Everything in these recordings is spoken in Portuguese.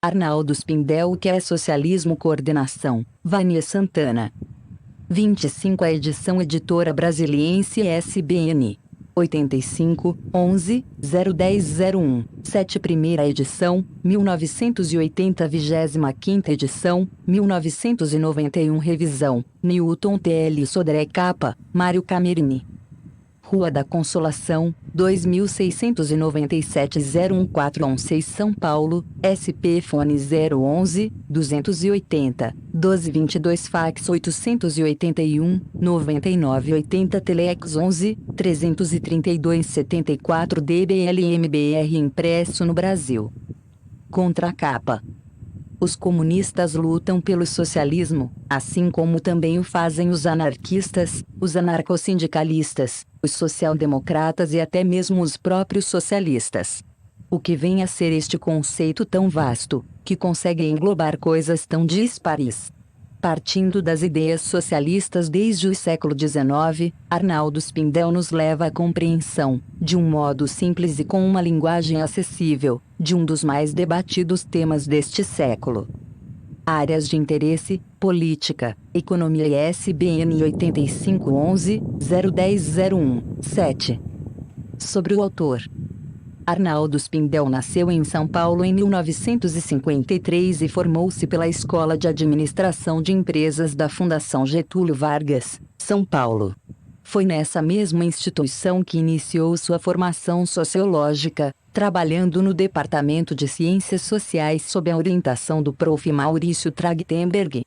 Arnaldo Spindel. O que é socialismo? Coordenação: Vânia Santana. 25. A edição Editora Brasiliense SBN 85 11 010 01 7. Primeira edição 1980. 25ª edição 1991. Revisão: Newton TL Sodré. Capa: Mário Camerini. Rua da Consolação, 2697 01416 São Paulo, SP Fone 011 280 1222 Fax 881 9980 Telex 11 332 74 DBLMBR. Impresso no Brasil. Contracapa: os comunistas lutam pelo socialismo, assim como também o fazem os anarquistas, os anarcossindicalistas, os social-democratas e até mesmo os próprios socialistas. O que vem a ser este conceito tão vasto, que consegue englobar coisas tão dispares? Partindo das ideias socialistas desde o século XIX, Arnaldo Spindel nos leva à compreensão, de um modo simples e com uma linguagem acessível, de um dos mais debatidos temas deste século. Áreas de interesse: política, economia e SBN 8511 010 01 7. Sobre o autor. Arnaldo Spindel nasceu em São Paulo em 1953 e formou-se pela Escola de Administração de Empresas da Fundação Getúlio Vargas, São Paulo. Foi nessa mesma instituição que iniciou sua formação sociológica, trabalhando no Departamento de Ciências Sociais sob a orientação do Prof. Maurício Trachtenberg.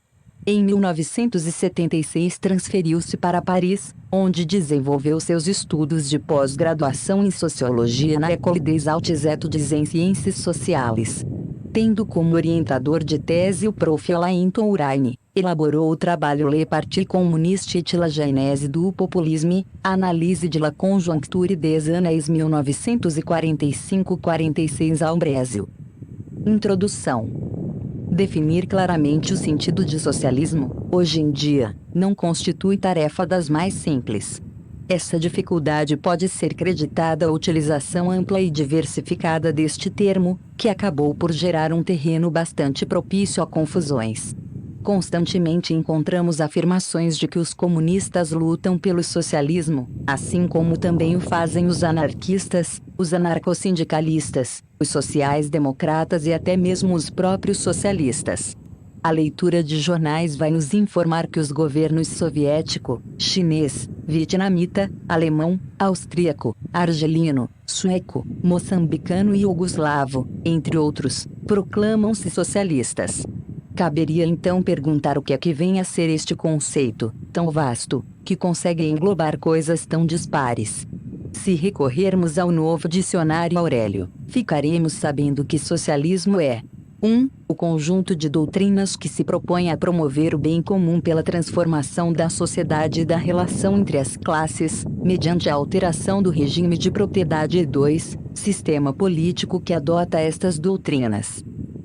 Em 1976 transferiu-se para Paris, onde desenvolveu seus estudos de pós-graduação em Sociologia na École des Hautes Études em Ciências Sociales. Tendo como orientador de tese o Prof. Alain Touraine, elaborou o trabalho Le Parti communiste et la genèse du populisme, Analyse de la conjoncture des années 1945-46 ao Brasil. Introdução. Definir claramente o sentido de socialismo, hoje em dia, não constitui tarefa das mais simples. Essa dificuldade pode ser creditada à utilização ampla e diversificada deste termo, que acabou por gerar um terreno bastante propício a confusões. Constantemente encontramos afirmações de que os comunistas lutam pelo socialismo, assim como também o fazem os anarquistas, os anarcossindicalistas, os sociais-democratas e até mesmo os próprios socialistas. A leitura de jornais vai nos informar que os governos soviético, chinês, vietnamita, alemão, austríaco, argelino, sueco, moçambicano e iugoslavo, entre outros, proclamam-se socialistas. Caberia então perguntar o que é que vem a ser este conceito, tão vasto, que consegue englobar coisas tão dispares. Se recorrermos ao novo dicionário Aurélio, ficaremos sabendo que socialismo é 1. O conjunto de doutrinas que se propõe a promover o bem comum pela transformação da sociedade e da relação entre as classes, mediante a alteração do regime de propriedade. E 2. Sistema político que adota estas doutrinas.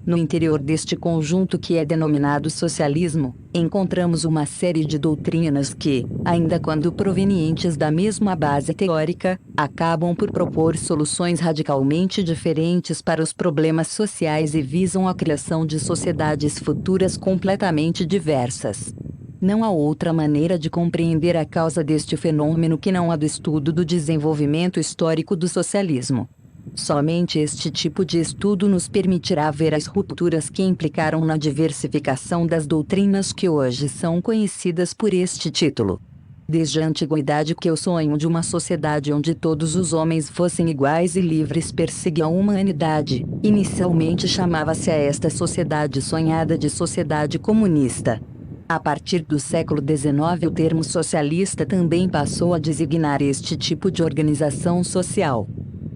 No interior deste conjunto que é denominado socialismo, encontramos uma série de doutrinas que, ainda quando provenientes da mesma base teórica, acabam por propor soluções radicalmente diferentes para os problemas sociais e visam a criação de sociedades futuras completamente diversas. Não há outra maneira de compreender a causa deste fenômeno que não a do estudo do desenvolvimento histórico do socialismo. Somente este tipo de estudo nos permitirá ver as rupturas que implicaram na diversificação das doutrinas que hoje são conhecidas por este título. Desde a antiguidade que o sonho de uma sociedade onde todos os homens fossem iguais e livres perseguia a humanidade, inicialmente chamava-se a esta sociedade sonhada de sociedade comunista. A partir do século XIX o termo socialista também passou a designar este tipo de organização social.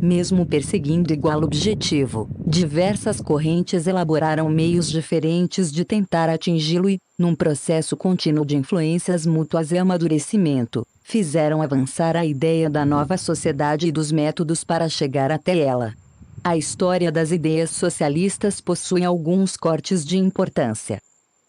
Mesmo perseguindo igual objetivo, diversas correntes elaboraram meios diferentes de tentar atingi-lo e, num processo contínuo de influências mútuas e amadurecimento, fizeram avançar a ideia da nova sociedade e dos métodos para chegar até ela. A história das ideias socialistas possui alguns cortes de importância.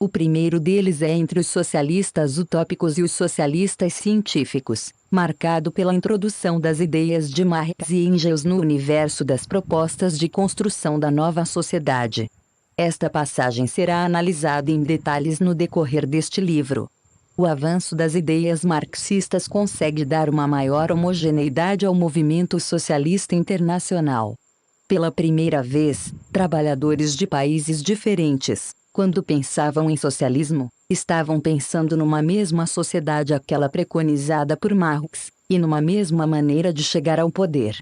O primeiro deles é entre os socialistas utópicos e os socialistas científicos, marcado pela introdução das ideias de Marx e Engels no universo das propostas de construção da nova sociedade. Esta passagem será analisada em detalhes no decorrer deste livro. O avanço das ideias marxistas consegue dar uma maior homogeneidade ao movimento socialista internacional. Pela primeira vez, trabalhadores de países diferentes, quando pensavam em socialismo, estavam pensando numa mesma sociedade, aquela preconizada por Marx, e numa mesma maneira de chegar ao poder.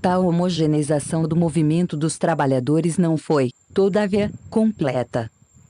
Tal homogeneização do movimento dos trabalhadores não foi, todavia, completa.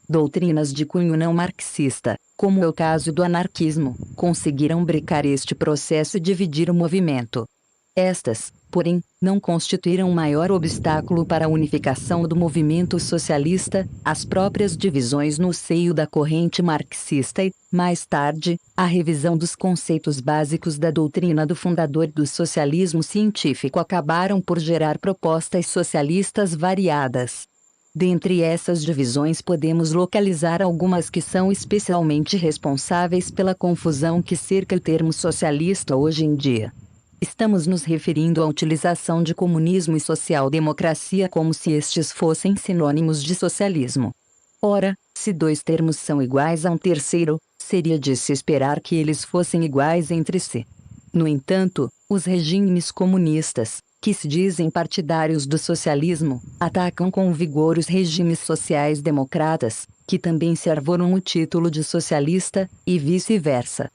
Doutrinas de cunho não marxista, como é o caso do anarquismo, conseguiram brecar este processo e dividir o movimento. Estas, porém, não constituíram maior obstáculo para a unificação do movimento socialista, as próprias divisões no seio da corrente marxista e, mais tarde, a revisão dos conceitos básicos da doutrina do fundador do socialismo científico acabaram por gerar propostas socialistas variadas. Dentre essas divisões podemos localizar algumas que são especialmente responsáveis pela confusão que cerca o termo socialista hoje em dia. Estamos nos referindo à utilização de comunismo e social-democracia como se estes fossem sinônimos de socialismo. Ora, se dois termos são iguais a um terceiro, seria de se esperar que eles fossem iguais entre si. No entanto, os regimes comunistas, que se dizem partidários do socialismo, atacam com vigor os regimes sociais-democratas, que também se arvoram o título de socialista, e vice-versa.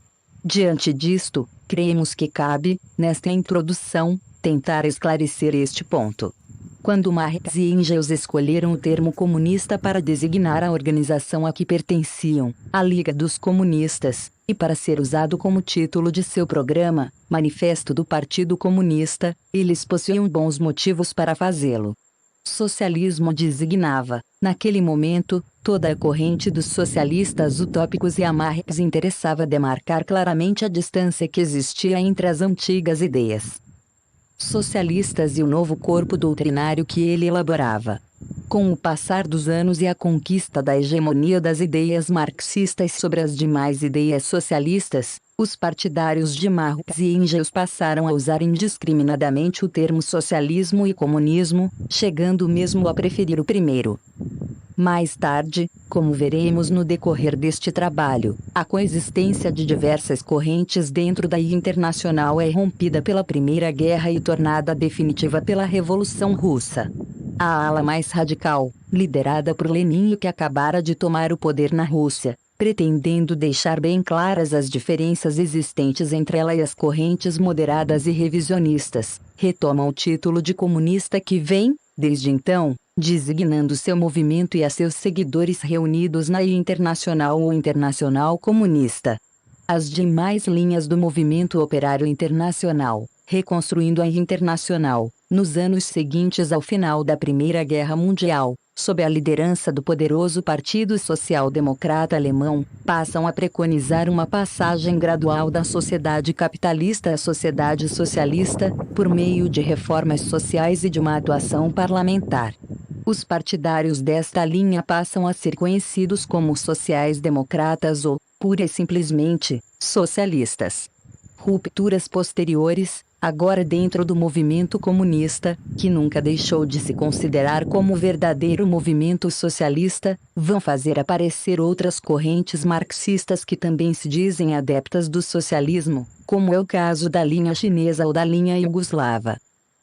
Diante disto, creemos que cabe, nesta introdução, tentar esclarecer este ponto. Quando Marx e Engels escolheram o termo comunista para designar a organização a que pertenciam, a Liga dos Comunistas, e para ser usado como título de seu programa, Manifesto do Partido Comunista, eles possuíam bons motivos para fazê-lo. Socialismo designava, naquele momento, toda a corrente dos socialistas utópicos, e a Marx interessava demarcar claramente a distância que existia entre as antigas ideias socialistas e o novo corpo doutrinário que ele elaborava. Com o passar dos anos e a conquista da hegemonia das ideias marxistas sobre as demais ideias socialistas, os partidários de Marx e Engels passaram a usar indiscriminadamente o termo socialismo e comunismo, chegando mesmo a preferir o primeiro. Mais tarde, como veremos no decorrer deste trabalho, a coexistência de diversas correntes dentro da Internacional é rompida pela Primeira Guerra e tornada definitiva pela Revolução Russa. A ala mais radical, liderada por Lenin, que acabara de tomar o poder na Rússia, pretendendo deixar bem claras as diferenças existentes entre ela e as correntes moderadas e revisionistas, retoma o título de comunista que vem, desde então, designando seu movimento e a seus seguidores reunidos na Internacional ou Internacional Comunista. As demais linhas do movimento operário internacional, reconstruindo a Internacional, nos anos seguintes ao final da Primeira Guerra Mundial, sob a liderança do poderoso Partido Social Democrata Alemão, passam a preconizar uma passagem gradual da sociedade capitalista à sociedade socialista, por meio de reformas sociais e de uma atuação parlamentar. Os partidários desta linha passam a ser conhecidos como sociais-democratas ou, pura e simplesmente, socialistas. Rupturas posteriores, agora dentro do movimento comunista, que nunca deixou de se considerar como verdadeiro movimento socialista, vão fazer aparecer outras correntes marxistas que também se dizem adeptas do socialismo, como é o caso da linha chinesa ou da linha iugoslava.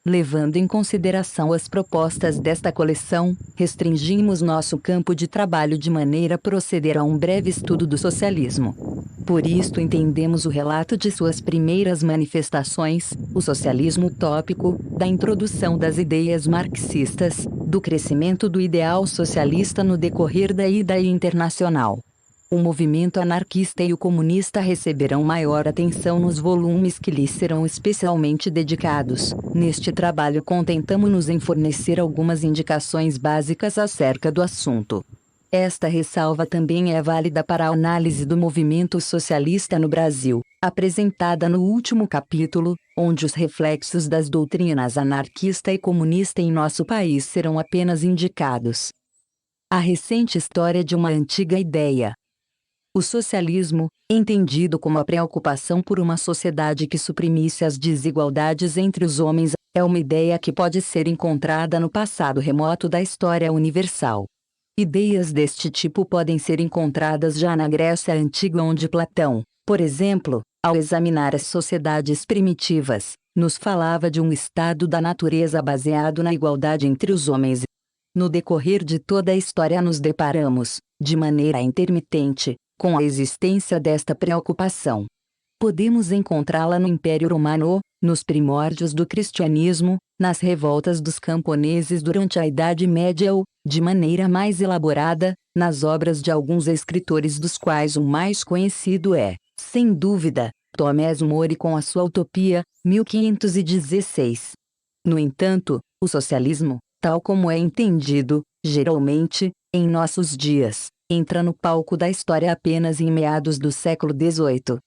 Levando em consideração as propostas desta coleção, restringimos nosso campo de trabalho de maneira a proceder a um breve estudo do socialismo. Por isto entendemos o relato de suas primeiras manifestações, o socialismo utópico, da introdução das ideias marxistas, do crescimento do ideal socialista no decorrer da ida internacional. O movimento anarquista e o comunista receberão maior atenção nos volumes que lhes serão especialmente dedicados. Neste trabalho contentamo-nos em fornecer algumas indicações básicas acerca do assunto. Esta ressalva também é válida para a análise do movimento socialista no Brasil, apresentada no último capítulo, onde os reflexos das doutrinas anarquista e comunista em nosso país serão apenas indicados. A recente história de uma antiga ideia. O socialismo, entendido como a preocupação por uma sociedade que suprimisse as desigualdades entre os homens, é uma ideia que pode ser encontrada no passado remoto da história universal. Ideias deste tipo podem ser encontradas já na Grécia Antiga, onde Platão, por exemplo, ao examinar as sociedades primitivas, nos falava de um estado da natureza baseado na igualdade entre os homens. No decorrer de toda a história nos deparamos, de maneira intermitente, com a existência desta preocupação. Podemos encontrá-la no Império Romano, nos primórdios do cristianismo, nas revoltas dos camponeses durante a Idade Média ou, de maneira mais elaborada, nas obras de alguns escritores, dos quais o mais conhecido é, sem dúvida, Tomás Moro com a sua Utopia, 1516. No entanto, o socialismo, tal como é entendido, geralmente, em nossos dias, entra no palco da história apenas em meados do século XVIII.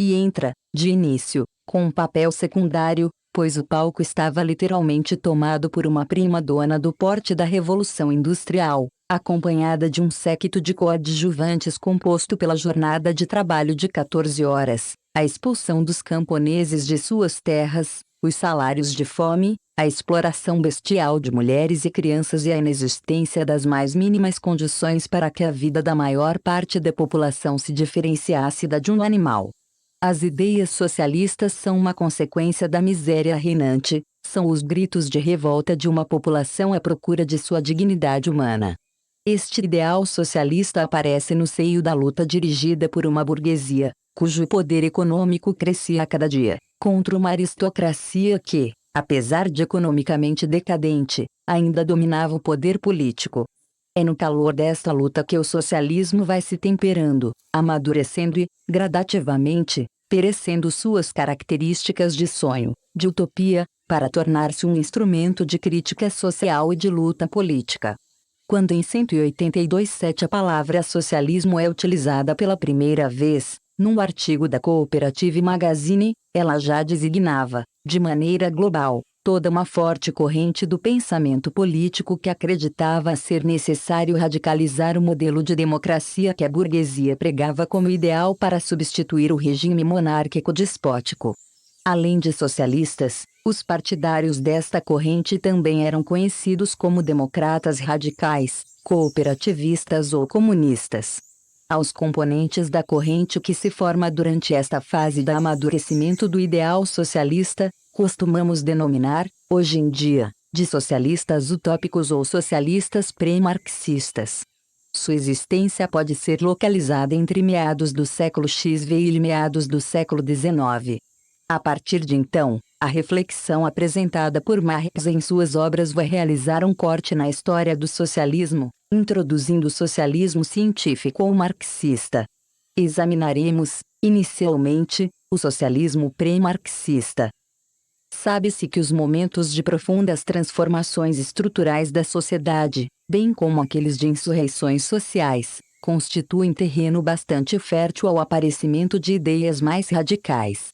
E entra, de início, com um papel secundário, pois o palco estava literalmente tomado por uma prima-dona do porte da Revolução Industrial, acompanhada de um séquito de coadjuvantes composto pela jornada de trabalho de 14 horas, a expulsão dos camponeses de suas terras, os salários de fome, a exploração bestial de mulheres e crianças e a inexistência das mais mínimas condições para que a vida da maior parte da população se diferenciasse da de um animal. As ideias socialistas são uma consequência da miséria reinante, são os gritos de revolta de uma população à procura de sua dignidade humana. Este ideal socialista aparece no seio da luta dirigida por uma burguesia, cujo poder econômico crescia a cada dia, contra uma aristocracia que, apesar de economicamente decadente, ainda dominava o poder político. É no calor desta luta que o socialismo vai se temperando, amadurecendo e, gradativamente, perecendo suas características de sonho, de utopia, para tornar-se um instrumento de crítica social e de luta política. Quando em 182 a palavra socialismo é utilizada pela primeira vez, num artigo da Cooperative Magazine, ela já designava, de maneira global, toda uma forte corrente do pensamento político que acreditava ser necessário radicalizar o modelo de democracia que a burguesia pregava como ideal para substituir o regime monárquico despótico. Além de socialistas, os partidários desta corrente também eram conhecidos como democratas radicais, cooperativistas ou comunistas. Aos componentes da corrente que se forma durante esta fase de amadurecimento do ideal socialista, costumamos denominar, hoje em dia, de socialistas utópicos ou socialistas pré-marxistas. Sua existência pode ser localizada entre meados do século XVI e meados do século XIX. A partir de então, a reflexão apresentada por Marx em suas obras vai realizar um corte na história do socialismo, introduzindo o socialismo científico ou marxista. Examinaremos, inicialmente, o socialismo pré-marxista. Sabe-se que os momentos de profundas transformações estruturais da sociedade, bem como aqueles de insurreições sociais, constituem terreno bastante fértil ao aparecimento de ideias mais radicais.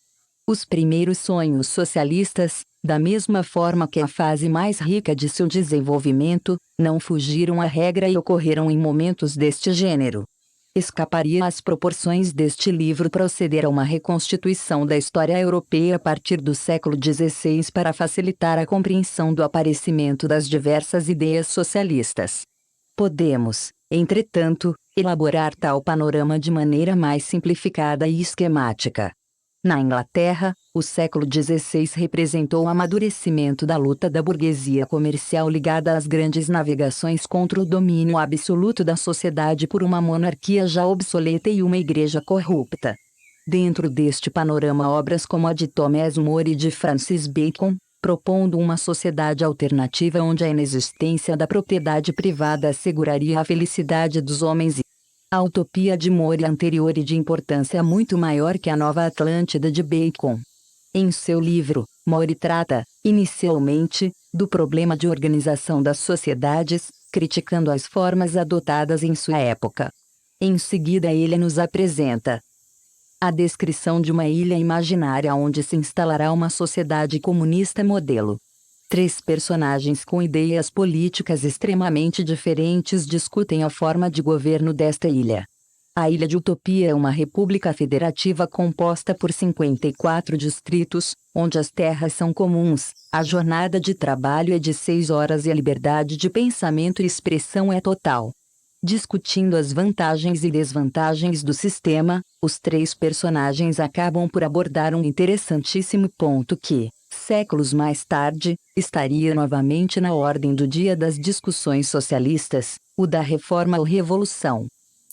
Os primeiros sonhos socialistas, da mesma forma que a fase mais rica de seu desenvolvimento, não fugiram à regra e ocorreram em momentos deste gênero. Escaparia às proporções deste livro proceder a uma reconstituição da história europeia a partir do século XVI para facilitar a compreensão do aparecimento das diversas ideias socialistas. Podemos, entretanto, elaborar tal panorama de maneira mais simplificada e esquemática. Na Inglaterra, o século XVI representou o amadurecimento da luta da burguesia comercial ligada às grandes navegações contra o domínio absoluto da sociedade por uma monarquia já obsoleta e uma igreja corrupta. Dentro deste panorama, obras como a de Thomas More e de Francis Bacon, propondo uma sociedade alternativa onde a inexistência da propriedade privada asseguraria a felicidade dos homens e a utopia de More anterior e de importância muito maior que a Nova Atlântida de Bacon. Em seu livro, More trata, inicialmente, do problema de organização das sociedades, criticando as formas adotadas em sua época. Em seguida ele nos apresenta a descrição de uma ilha imaginária onde se instalará uma sociedade comunista modelo. 3 personagens com ideias políticas extremamente diferentes discutem a forma de governo desta ilha. A Ilha de Utopia é uma república federativa composta por 54 distritos, onde as terras são comuns, a jornada de trabalho é de 6 horas e a liberdade de pensamento e expressão é total. Discutindo as vantagens e desvantagens do sistema, os três personagens acabam por abordar um interessantíssimo ponto que, séculos mais tarde, estaria novamente na ordem do dia das discussões socialistas, o da reforma ou revolução.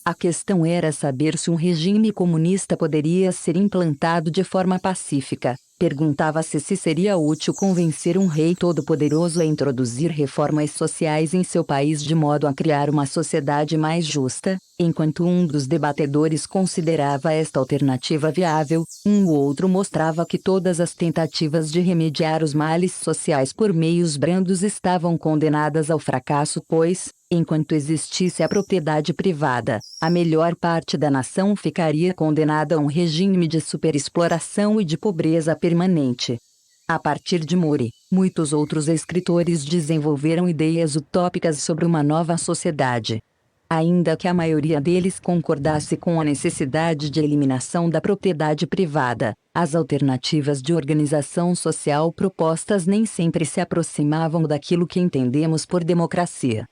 A questão era saber se um regime comunista poderia ser implantado de forma pacífica. Perguntava-se se seria útil convencer um rei todo-poderoso a introduzir reformas sociais em seu país de modo a criar uma sociedade mais justa. Enquanto um dos debatedores considerava esta alternativa viável, o outro mostrava que todas as tentativas de remediar os males sociais por meios brandos estavam condenadas ao fracasso, pois, enquanto existisse a propriedade privada, a melhor parte da nação ficaria condenada a um regime de superexploração e de pobreza permanente. A partir de More, muitos outros escritores desenvolveram ideias utópicas sobre uma nova sociedade. Ainda que a maioria deles concordasse com a necessidade de eliminação da propriedade privada, as alternativas de organização social propostas nem sempre se aproximavam daquilo que entendemos por democracia.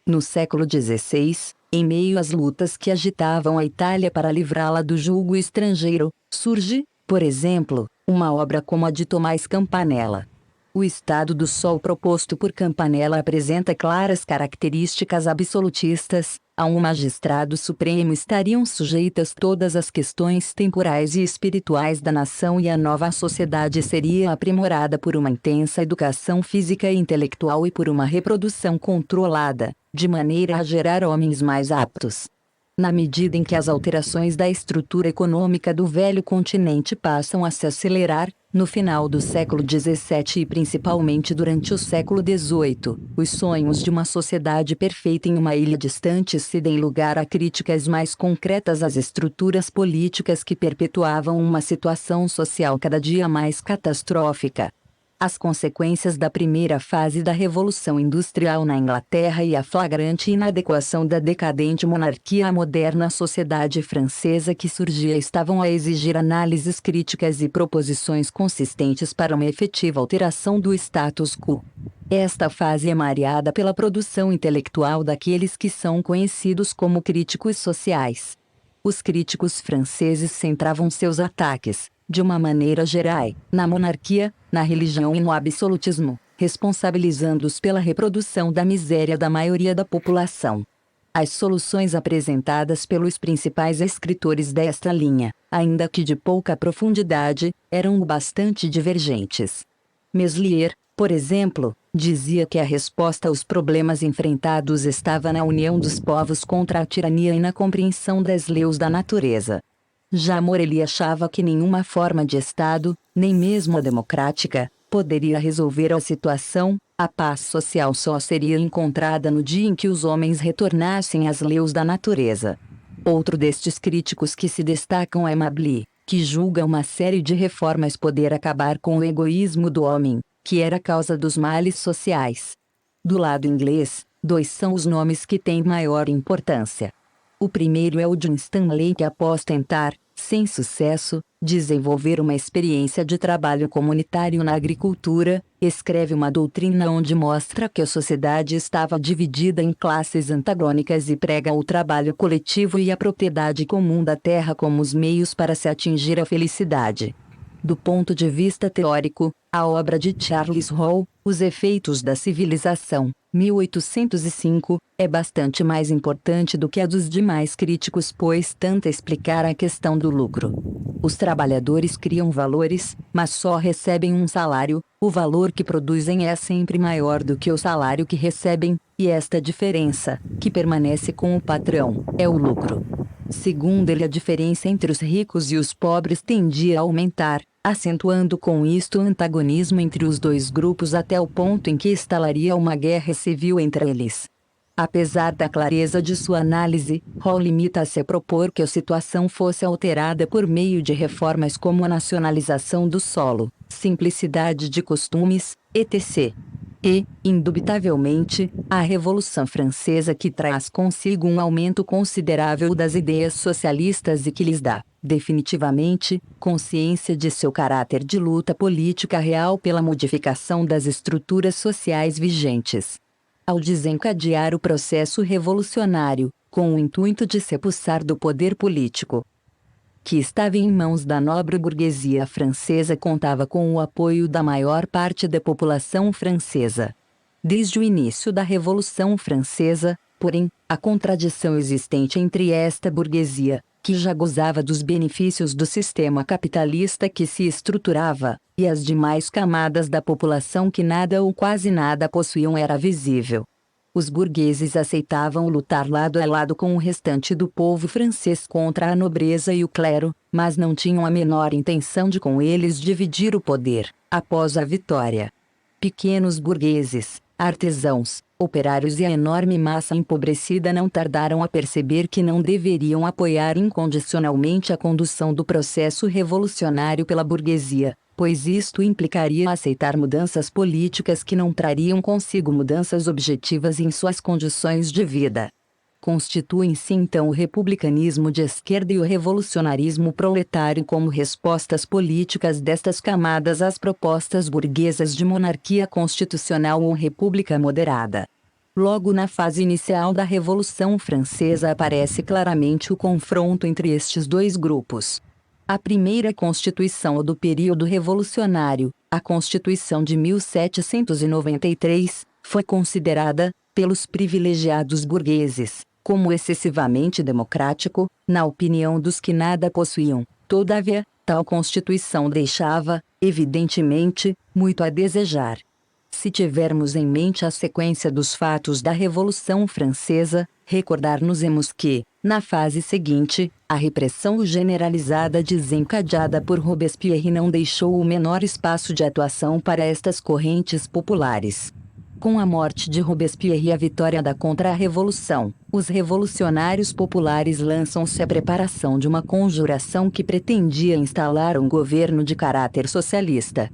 No século XVI, em meio às lutas que agitavam a Itália para livrá-la do jugo estrangeiro, surge, por exemplo, uma obra como a de Tomás Campanella. O Estado do Sol proposto por Campanella apresenta claras características absolutistas. A um magistrado supremo estariam sujeitas todas as questões temporais e espirituais da nação e a nova sociedade seria aprimorada por uma intensa educação física e intelectual e por uma reprodução controlada, de maneira a gerar homens mais aptos. Na medida em que as alterações da estrutura econômica do velho continente passam a se acelerar, no final do século XVII e principalmente durante o século XVIII, os sonhos de uma sociedade perfeita em uma ilha distante cedem lugar a críticas mais concretas às estruturas políticas que perpetuavam uma situação social cada dia mais catastrófica. As consequências da primeira fase da Revolução Industrial na Inglaterra e a flagrante inadequação da decadente monarquia à moderna sociedade francesa que surgia estavam a exigir análises críticas e proposições consistentes para uma efetiva alteração do status quo. Esta fase é mareada pela produção intelectual daqueles que são conhecidos como críticos sociais. Os críticos franceses centravam seus ataques, de uma maneira geral, na monarquia, na religião e no absolutismo, responsabilizando-os pela reprodução da miséria da maioria da população. As soluções apresentadas pelos principais escritores desta linha, ainda que de pouca profundidade, eram bastante divergentes. Meslier, por exemplo, dizia que a resposta aos problemas enfrentados estava na união dos povos contra a tirania e na compreensão das leis da natureza. Já Morelli achava que nenhuma forma de Estado, nem mesmo a democrática, poderia resolver a situação. A paz social só seria encontrada no dia em que os homens retornassem às leis da natureza. Outro destes críticos que se destacam é Mably, que julga uma série de reformas poder acabar com o egoísmo do homem, que era a causa dos males sociais. Do lado inglês, dois são os nomes que têm maior importância. O primeiro é o de Stanley, que após tentar, sem sucesso, desenvolver uma experiência de trabalho comunitário na agricultura, escreve uma doutrina onde mostra que a sociedade estava dividida em classes antagônicas e prega o trabalho coletivo e a propriedade comum da terra como os meios para se atingir a felicidade. Do ponto de vista teórico, a obra de Charles Hall, Os Efeitos da Civilização, 1805, é bastante mais importante do que a dos demais críticos, pois tenta explicar a questão do lucro. Os trabalhadores criam valores, mas só recebem um salário. O valor que produzem é sempre maior do que o salário que recebem, e esta diferença, que permanece com o patrão, é o lucro. Segundo ele, a diferença entre os ricos e os pobres tendia a aumentar, acentuando com isto o antagonismo entre os dois grupos até o ponto em que estalaria uma guerra civil entre eles. Apesar da clareza de sua análise, Hall limita-se a propor que a situação fosse alterada por meio de reformas como a nacionalização do solo, simplicidade de costumes, etc. E, indubitavelmente, a Revolução Francesa, que traz consigo um aumento considerável das ideias socialistas e que lhes dá, definitivamente, consciência de seu caráter de luta política real pela modificação das estruturas sociais vigentes. Ao desencadear o processo revolucionário, com o intuito de se apossar do poder político, que estava em mãos da nobre burguesia francesa, contava com o apoio da maior parte da população francesa. Desde o início da Revolução Francesa, porém, a contradição existente entre esta burguesia, que já gozava dos benefícios do sistema capitalista que se estruturava, e as demais camadas da população que nada ou quase nada possuíam era visível. Os burgueses aceitavam lutar lado a lado com o restante do povo francês contra a nobreza e o clero, mas não tinham a menor intenção de com eles dividir o poder, após a vitória. Pequenos burgueses, artesãos, operários e a enorme massa empobrecida não tardaram a perceber que não deveriam apoiar incondicionalmente a condução do processo revolucionário pela burguesia, pois isto implicaria aceitar mudanças políticas que não trariam consigo mudanças objetivas em suas condições de vida. Constituem-se então o republicanismo de esquerda e o revolucionarismo proletário como respostas políticas destas camadas às propostas burguesas de monarquia constitucional ou república moderada. Logo na fase inicial da Revolução Francesa aparece claramente o confronto entre estes dois grupos. A primeira Constituição do período revolucionário, a Constituição de 1793, foi considerada, pelos privilegiados burgueses, como excessivamente democrático, na opinião dos que nada possuíam. Todavia, tal Constituição deixava, evidentemente, muito a desejar. Se tivermos em mente a sequência dos fatos da Revolução Francesa, recordar-nos-emos que, na fase seguinte, a repressão generalizada desencadeada por Robespierre não deixou o menor espaço de atuação para estas correntes populares. Com a morte de Robespierre e a vitória da contra-revolução, os revolucionários populares lançam-se à preparação de uma conjuração que pretendia instalar um governo de caráter socialista.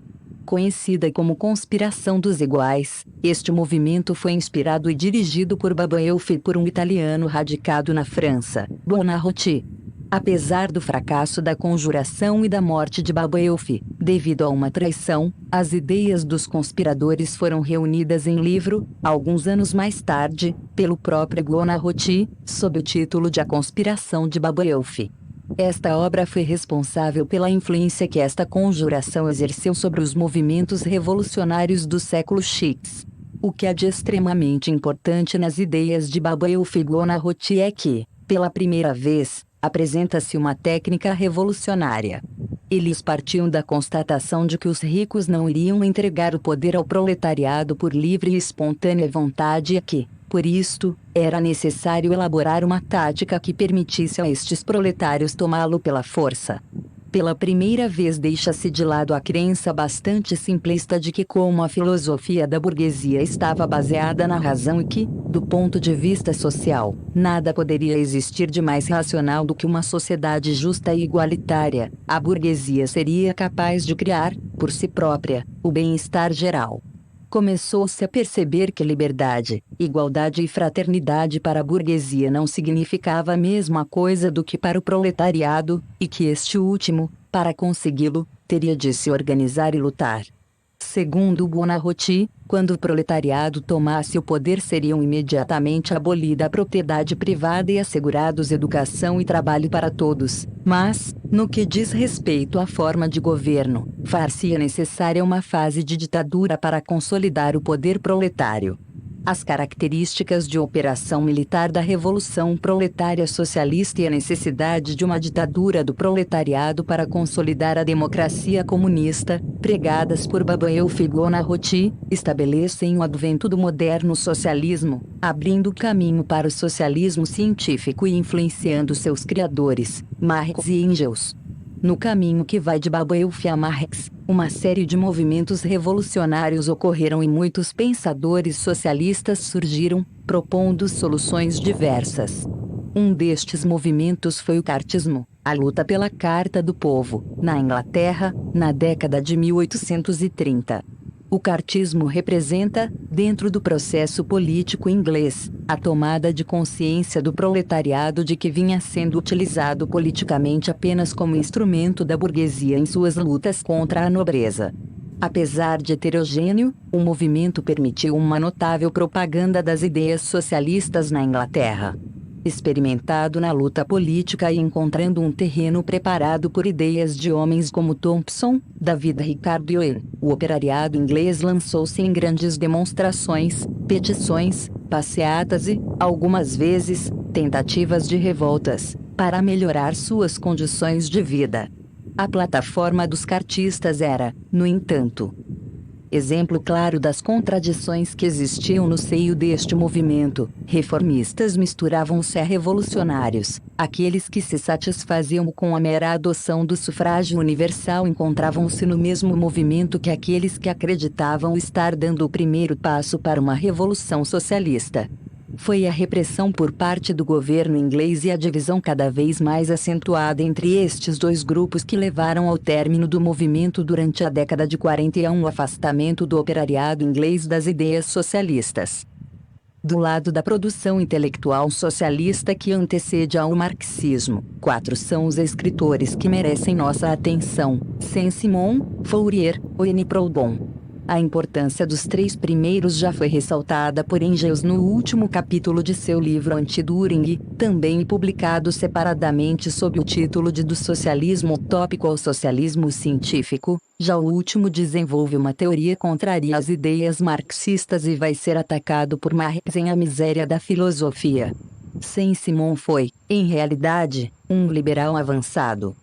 Conhecida como Conspiração dos Iguais, este movimento foi inspirado e dirigido por Babeuf e por um italiano radicado na França, Buonarroti. Apesar do fracasso da conjuração e da morte de Babeuf, devido a uma traição, as ideias dos conspiradores foram reunidas em livro, alguns anos mais tarde, pelo próprio Buonarroti, sob o título de A Conspiração de Babeuf. Esta obra foi responsável pela influência que esta conjuração exerceu sobre os movimentos revolucionários do século X. O que há de extremamente importante nas ideias de Babeuf e Buonarroti é que, pela primeira vez, apresenta-se uma técnica revolucionária. Eles partiam da constatação de que os ricos não iriam entregar o poder ao proletariado por livre e espontânea vontade e que, por isto, era necessário elaborar uma tática que permitisse a estes proletários tomá-lo pela força. Pela primeira vez deixa-se de lado a crença bastante simplista de que, como a filosofia da burguesia estava baseada na razão e que, do ponto de vista social, nada poderia existir de mais racional do que uma sociedade justa e igualitária, a burguesia seria capaz de criar, por si própria, o bem-estar geral. Começou-se a perceber que liberdade, igualdade e fraternidade para a burguesia não significava a mesma coisa do que para o proletariado, e que este último, para consegui-lo, teria de se organizar e lutar. Segundo Buonarroti, quando o proletariado tomasse o poder seriam imediatamente abolida a propriedade privada e assegurados educação e trabalho para todos, mas, no que diz respeito à forma de governo, far-se-ia necessária uma fase de ditadura para consolidar o poder proletário. As características de operação militar da Revolução Proletária Socialista e a necessidade de uma ditadura do proletariado para consolidar a democracia comunista, pregadas por Babeuf e Buonarroti, estabelecem o advento do moderno socialismo, abrindo caminho para o socialismo científico e influenciando seus criadores, Marx e Engels. No caminho que vai de Babeuf a Marx, uma série de movimentos revolucionários ocorreram e muitos pensadores socialistas surgiram, propondo soluções diversas. Um destes movimentos foi o cartismo, a luta pela Carta do Povo, na Inglaterra, na década de 1830. O cartismo representa, dentro do processo político inglês, a tomada de consciência do proletariado de que vinha sendo utilizado politicamente apenas como instrumento da burguesia em suas lutas contra a nobreza. Apesar de heterogêneo, o movimento permitiu uma notável propaganda das ideias socialistas na Inglaterra. experimentado na luta política e encontrando um terreno preparado por ideias de homens como Thompson, David Ricardo e Owen, o operariado inglês lançou-se em grandes demonstrações, petições, passeatas e, algumas vezes, tentativas de revoltas, para melhorar suas condições de vida. A plataforma dos cartistas era, no entanto, exemplo claro das contradições que existiam no seio deste movimento. Reformistas misturavam-se a revolucionários. Aqueles que se satisfaziam com a mera adoção do sufrágio universal encontravam-se no mesmo movimento que aqueles que acreditavam estar dando o primeiro passo para uma revolução socialista. Foi a repressão por parte do governo inglês e a divisão cada vez mais acentuada entre estes dois grupos que levaram ao término do movimento durante a década de 40 e a um afastamento do operariado inglês das ideias socialistas. Do lado da produção intelectual socialista que antecede ao marxismo, 4 são os escritores que merecem nossa atenção: Saint-Simon, Fourier, Owen e Proudhon. A importância dos 3 primeiros já foi ressaltada por Engels no último capítulo de seu livro Anti-Düring, também publicado separadamente sob o título de Do Socialismo Utópico ao Socialismo Científico. Já o último desenvolve uma teoria contrária às ideias marxistas e vai ser atacado por Marx em A Miséria da Filosofia. Saint-Simon foi, em realidade, um liberal avançado.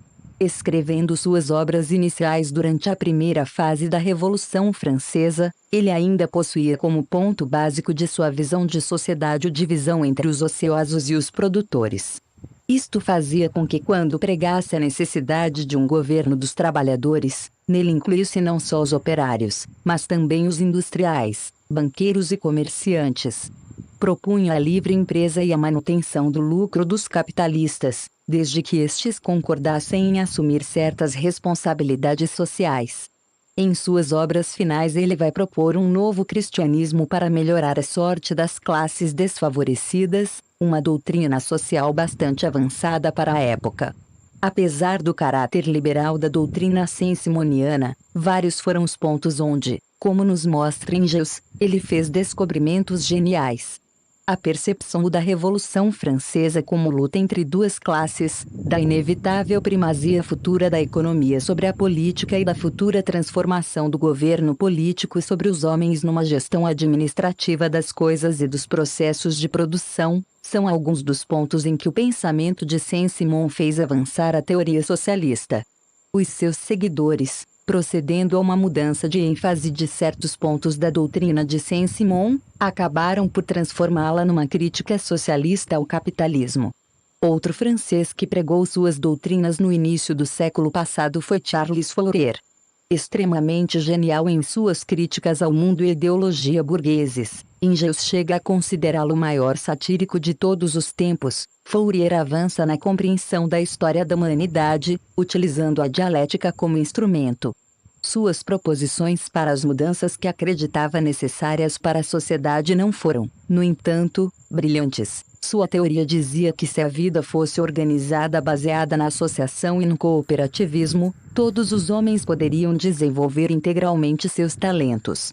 Escrevendo suas obras iniciais durante a primeira fase da Revolução Francesa, ele ainda possuía como ponto básico de sua visão de sociedade a divisão entre os ociosos e os produtores. Isto fazia com que, quando pregasse a necessidade de um governo dos trabalhadores, nele incluísse não só os operários, mas também os industriais, banqueiros e comerciantes. Propunha a livre empresa e a manutenção do lucro dos capitalistas, desde que estes concordassem em assumir certas responsabilidades sociais. Em suas obras finais ele vai propor um novo cristianismo para melhorar a sorte das classes desfavorecidas, uma doutrina social bastante avançada para a época. Apesar do caráter liberal da doutrina saint-simoniana, vários foram os pontos onde, como nos mostra Engels, ele fez descobrimentos geniais. A percepção da Revolução Francesa como luta entre 2 classes, da inevitável primazia futura da economia sobre a política e da futura transformação do governo político sobre os homens numa gestão administrativa das coisas e dos processos de produção, são alguns dos pontos em que o pensamento de Saint-Simon fez avançar a teoria socialista. Os seus seguidores, procedendo a uma mudança de ênfase de certos pontos da doutrina de Saint-Simon, acabaram por transformá-la numa crítica socialista ao capitalismo. Outro francês que pregou suas doutrinas no início do século passado foi Charles Fourier. Extremamente genial em suas críticas ao mundo e ideologia burgueses, Engels chega a considerá-lo o maior satírico de todos os tempos. Fourier avança na compreensão da história da humanidade, utilizando a dialética como instrumento. Suas proposições para as mudanças que acreditava necessárias para a sociedade não foram, no entanto, brilhantes. Sua teoria dizia que se a vida fosse organizada baseada na associação e no cooperativismo, todos os homens poderiam desenvolver integralmente seus talentos.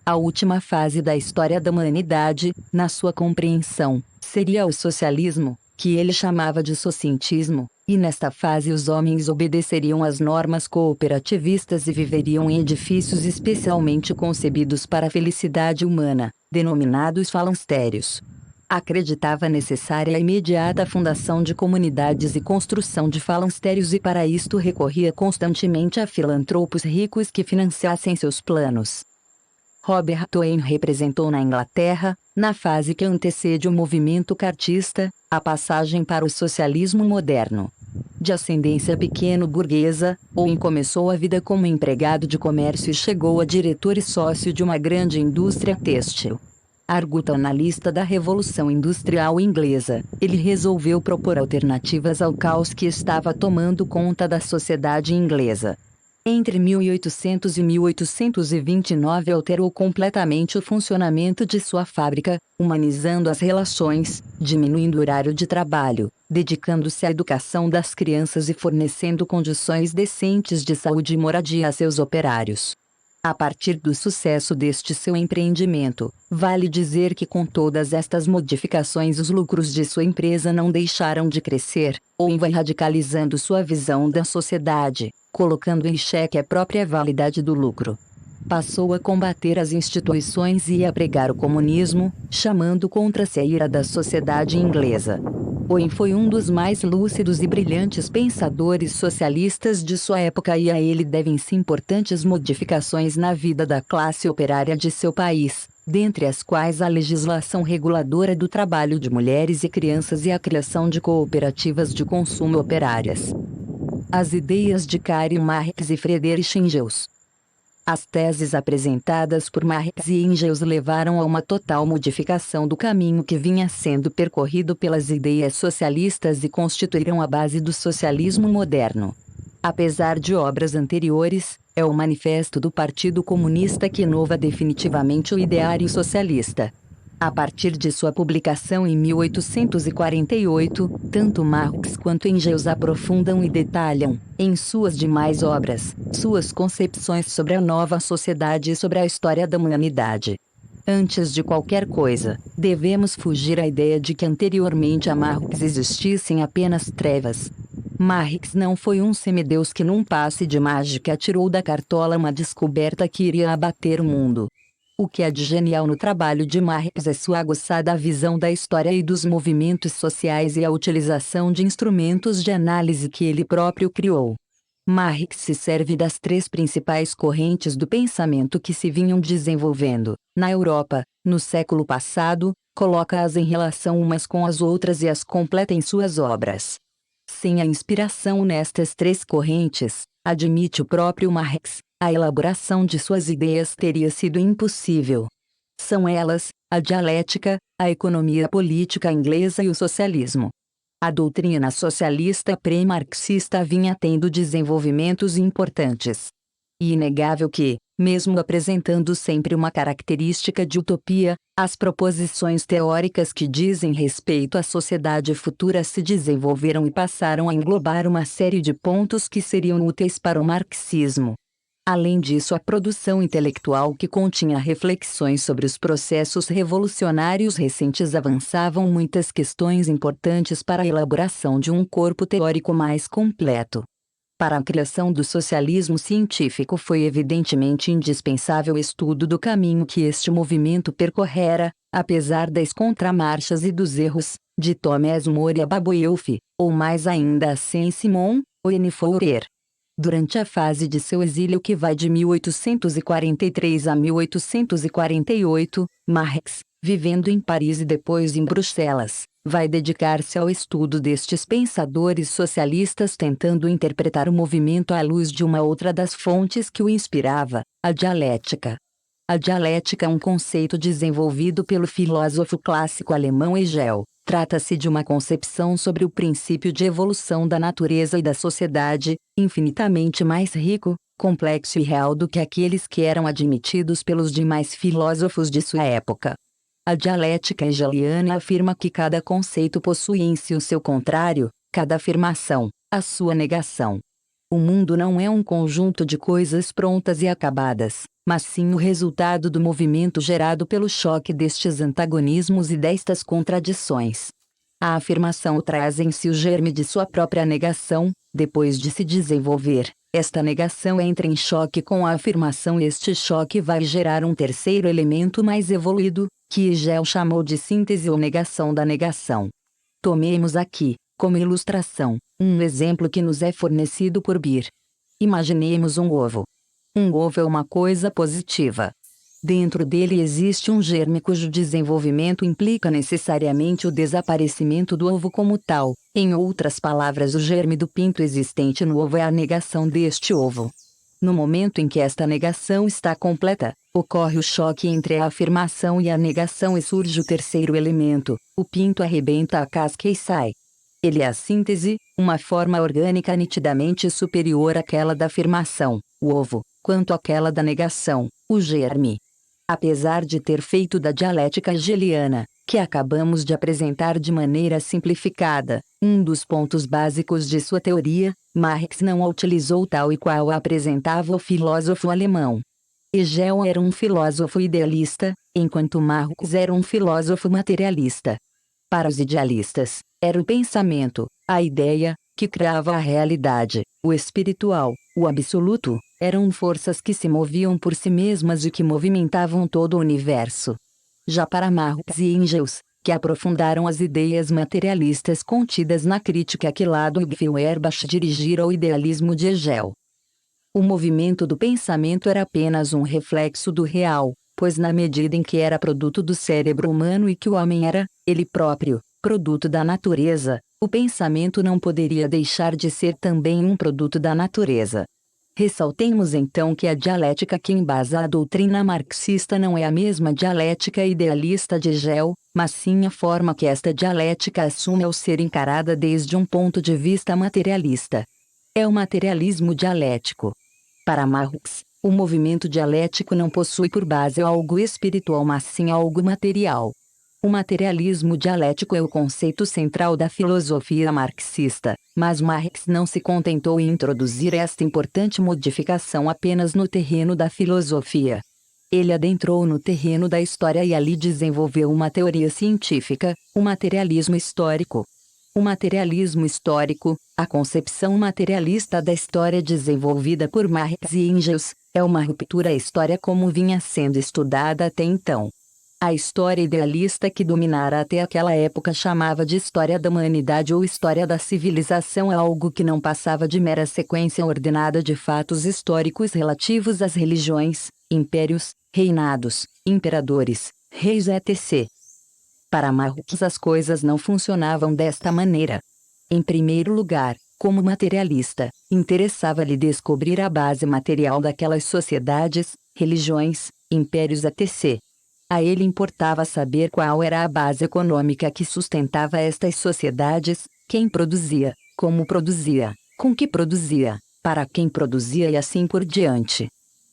A última fase da história da humanidade, na sua compreensão, seria o socialismo, que ele chamava de socientismo, e nesta fase os homens obedeceriam às normas cooperativistas e viveriam em edifícios especialmente concebidos para a felicidade humana, denominados falancérios. Acreditava necessária a imediata fundação de comunidades e construção de falancérios e para isto recorria constantemente a filantropos ricos que financiassem seus planos. Robert Owen representou na Inglaterra, na fase que antecede o movimento cartista, a passagem para o socialismo moderno. De ascendência pequeno-burguesa, Owen começou a vida como empregado de comércio e chegou a diretor e sócio de uma grande indústria têxtil. Arguto analista da Revolução Industrial Inglesa, ele resolveu propor alternativas ao caos que estava tomando conta da sociedade inglesa. Entre 1800 e 1829 alterou completamente o funcionamento de sua fábrica, humanizando as relações, diminuindo o horário de trabalho, dedicando-se à educação das crianças e fornecendo condições decentes de saúde e moradia a seus operários. A partir do sucesso deste seu empreendimento, vale dizer que com todas estas modificações os lucros de sua empresa não deixaram de crescer, ou vai radicalizando sua visão da sociedade, colocando em xeque a própria validade do lucro. Passou a combater as instituições e a pregar o comunismo, chamando contra-se a ira da sociedade inglesa. Owen foi um dos mais lúcidos e brilhantes pensadores socialistas de sua época e a ele devem-se importantes modificações na vida da classe operária de seu país, dentre as quais a legislação reguladora do trabalho de mulheres e crianças e a criação de cooperativas de consumo operárias. As ideias de Karl Marx e Friedrich Engels. As teses apresentadas por Marx e Engels levaram a uma total modificação do caminho que vinha sendo percorrido pelas ideias socialistas e constituíram a base do socialismo moderno. Apesar de obras anteriores, é o Manifesto do Partido Comunista que inova definitivamente o ideário socialista. A partir de sua publicação em 1848, tanto Marx quanto Engels aprofundam e detalham, em suas demais obras, suas concepções sobre a nova sociedade e sobre a história da humanidade. Antes de qualquer coisa, devemos fugir à ideia de que anteriormente a Marx existissem apenas trevas. Marx não foi um semideus que num passe de mágica tirou da cartola uma descoberta que iria abater o mundo. O que há de genial no trabalho de Marx é sua aguçada visão da história e dos movimentos sociais e a utilização de instrumentos de análise que ele próprio criou. Marx se serve das três principais correntes do pensamento que se vinham desenvolvendo, na Europa, no século passado, coloca-as em relação umas com as outras e as completa em suas obras. Sem a inspiração nestas três correntes, admite o próprio Marx, a elaboração de suas ideias teria sido impossível. São elas, a dialética, a economia política inglesa e o socialismo. A doutrina socialista pré-marxista vinha tendo desenvolvimentos importantes. E inegável que, mesmo apresentando sempre uma característica de utopia, as proposições teóricas que dizem respeito à sociedade futura se desenvolveram e passaram a englobar uma série de pontos que seriam úteis para o marxismo. Além disso, a produção intelectual que continha reflexões sobre os processos revolucionários recentes avançavam muitas questões importantes para a elaboração de um corpo teórico mais completo. Para a criação do socialismo científico foi evidentemente indispensável o estudo do caminho que este movimento percorrera, apesar das contramarchas e dos erros, de Thomas More a Babeuf, ou mais ainda a Saint-Simon, ou N. Fourier. Durante a fase de seu exílio que vai de 1843 a 1848, Marx, vivendo em Paris e depois em Bruxelas, vai dedicar-se ao estudo destes pensadores socialistas tentando interpretar o movimento à luz de uma outra das fontes que o inspirava, a dialética. A dialética é um conceito desenvolvido pelo filósofo clássico alemão Hegel. Trata-se de uma concepção sobre o princípio de evolução da natureza e da sociedade, infinitamente mais rico, complexo e real do que aqueles que eram admitidos pelos demais filósofos de sua época. A dialética hegeliana afirma que cada conceito possui em si o seu contrário, cada afirmação, a sua negação. O mundo não é um conjunto de coisas prontas e acabadas, mas sim o resultado do movimento gerado pelo choque destes antagonismos e destas contradições. A afirmação traz em si o germe de sua própria negação, depois de se desenvolver, esta negação entra em choque com a afirmação e este choque vai gerar um terceiro elemento mais evoluído, que Hegel chamou de síntese ou negação da negação. Tomemos aqui, como ilustração, um exemplo que nos é fornecido por Beer. Imaginemos um ovo. Um ovo é uma coisa positiva. Dentro dele existe um germe cujo desenvolvimento implica necessariamente o desaparecimento do ovo como tal. Em outras palavras, o germe do pinto existente no ovo é a negação deste ovo. No momento em que esta negação está completa, ocorre o choque entre a afirmação e a negação e surge o terceiro elemento, o pinto arrebenta a casca e sai. Ele é a síntese, uma forma orgânica nitidamente superior àquela da afirmação, o ovo, quanto àquela da negação, o germe. Apesar de ter feito da dialética hegeliana, que acabamos de apresentar de maneira simplificada, um dos pontos básicos de sua teoria, Marx não a utilizou tal e qual a apresentava o filósofo alemão. Hegel era um filósofo idealista, enquanto Marx era um filósofo materialista. Para os idealistas, era o pensamento, a ideia, que criava a realidade. O espiritual, o absoluto, eram forças que se moviam por si mesmas e que movimentavam todo o universo. Já para Marx e Engels, que aprofundaram as ideias materialistas contidas na crítica que Ludwig Feuerbach dirigira ao idealismo de Hegel. O movimento do pensamento era apenas um reflexo do real, pois na medida em que era produto do cérebro humano e que o homem era, ele próprio, produto da natureza, o pensamento não poderia deixar de ser também um produto da natureza. Ressaltemos então que a dialética que embasa a doutrina marxista não é a mesma dialética idealista de Hegel, mas sim a forma que esta dialética assume ao ser encarada desde um ponto de vista materialista. É o materialismo dialético. Para Marx, o movimento dialético não possui por base algo espiritual mas sim algo material. O materialismo dialético é o conceito central da filosofia marxista, mas Marx não se contentou em introduzir esta importante modificação apenas no terreno da filosofia. Ele adentrou no terreno da história e ali desenvolveu uma teoria científica, o materialismo histórico. O materialismo histórico, a concepção materialista da história desenvolvida por Marx e Engels, é uma ruptura à história como vinha sendo estudada até então. A história idealista que dominara até aquela época chamava de história da humanidade ou história da civilização algo que não passava de mera sequência ordenada de fatos históricos relativos às religiões, impérios, reinados, imperadores, reis etc. Para Marx as coisas não funcionavam desta maneira. Em primeiro lugar, como materialista, interessava-lhe descobrir a base material daquelas sociedades, religiões, impérios etc. A ele importava saber qual era a base econômica que sustentava estas sociedades, quem produzia, como produzia, com que produzia, para quem produzia e assim por diante.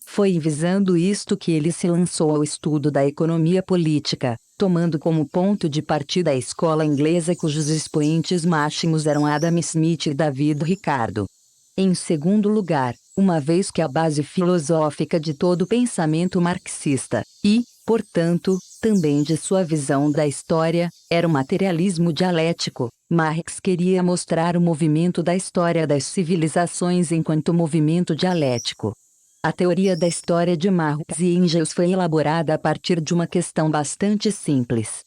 Foi visando isto que ele se lançou ao estudo da economia política, tomando como ponto de partida a escola inglesa cujos expoentes máximos eram Adam Smith e David Ricardo. Em segundo lugar, uma vez que a base filosófica de todo o pensamento marxista, e, portanto, também de sua visão da história, era o materialismo dialético, Marx queria mostrar o movimento da história das civilizações enquanto movimento dialético. A teoria da história de Marx e Engels foi elaborada a partir de uma questão bastante simples.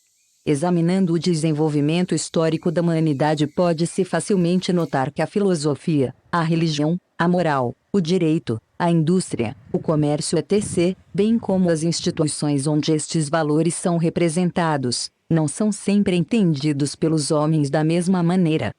Examinando o desenvolvimento histórico da humanidade pode-se facilmente notar que a filosofia, a religião, a moral, o direito, a indústria, o comércio etc., bem como as instituições onde estes valores são representados, não são sempre entendidos pelos homens da mesma maneira.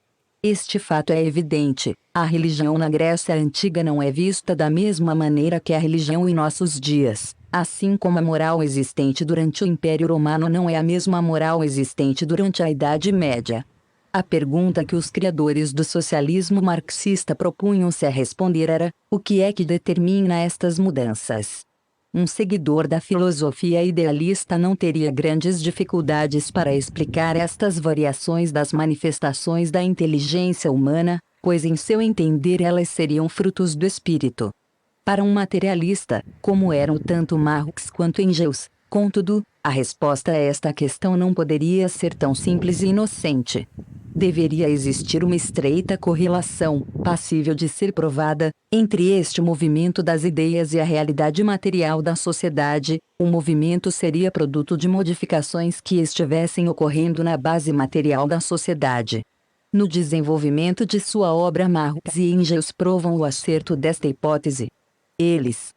Este fato é evidente, a religião na Grécia Antiga não é vista da mesma maneira que a religião em nossos dias, assim como a moral existente durante o Império Romano não é a mesma moral existente durante a Idade Média. A pergunta que os criadores do socialismo marxista propunham-se a responder era: o que é que determina estas mudanças? Um seguidor da filosofia idealista não teria grandes dificuldades para explicar estas variações das manifestações da inteligência humana, pois em seu entender elas seriam frutos do espírito. Para um materialista, como eram tanto Marx quanto Engels, contudo, a resposta a esta questão não poderia ser tão simples e inocente. Deveria existir uma estreita correlação, passível de ser provada, entre este movimento das ideias e a realidade material da sociedade. O movimento seria produto de modificações que estivessem ocorrendo na base material da sociedade. No desenvolvimento de sua obra, Marx e Engels provam o acerto desta hipótese. Eles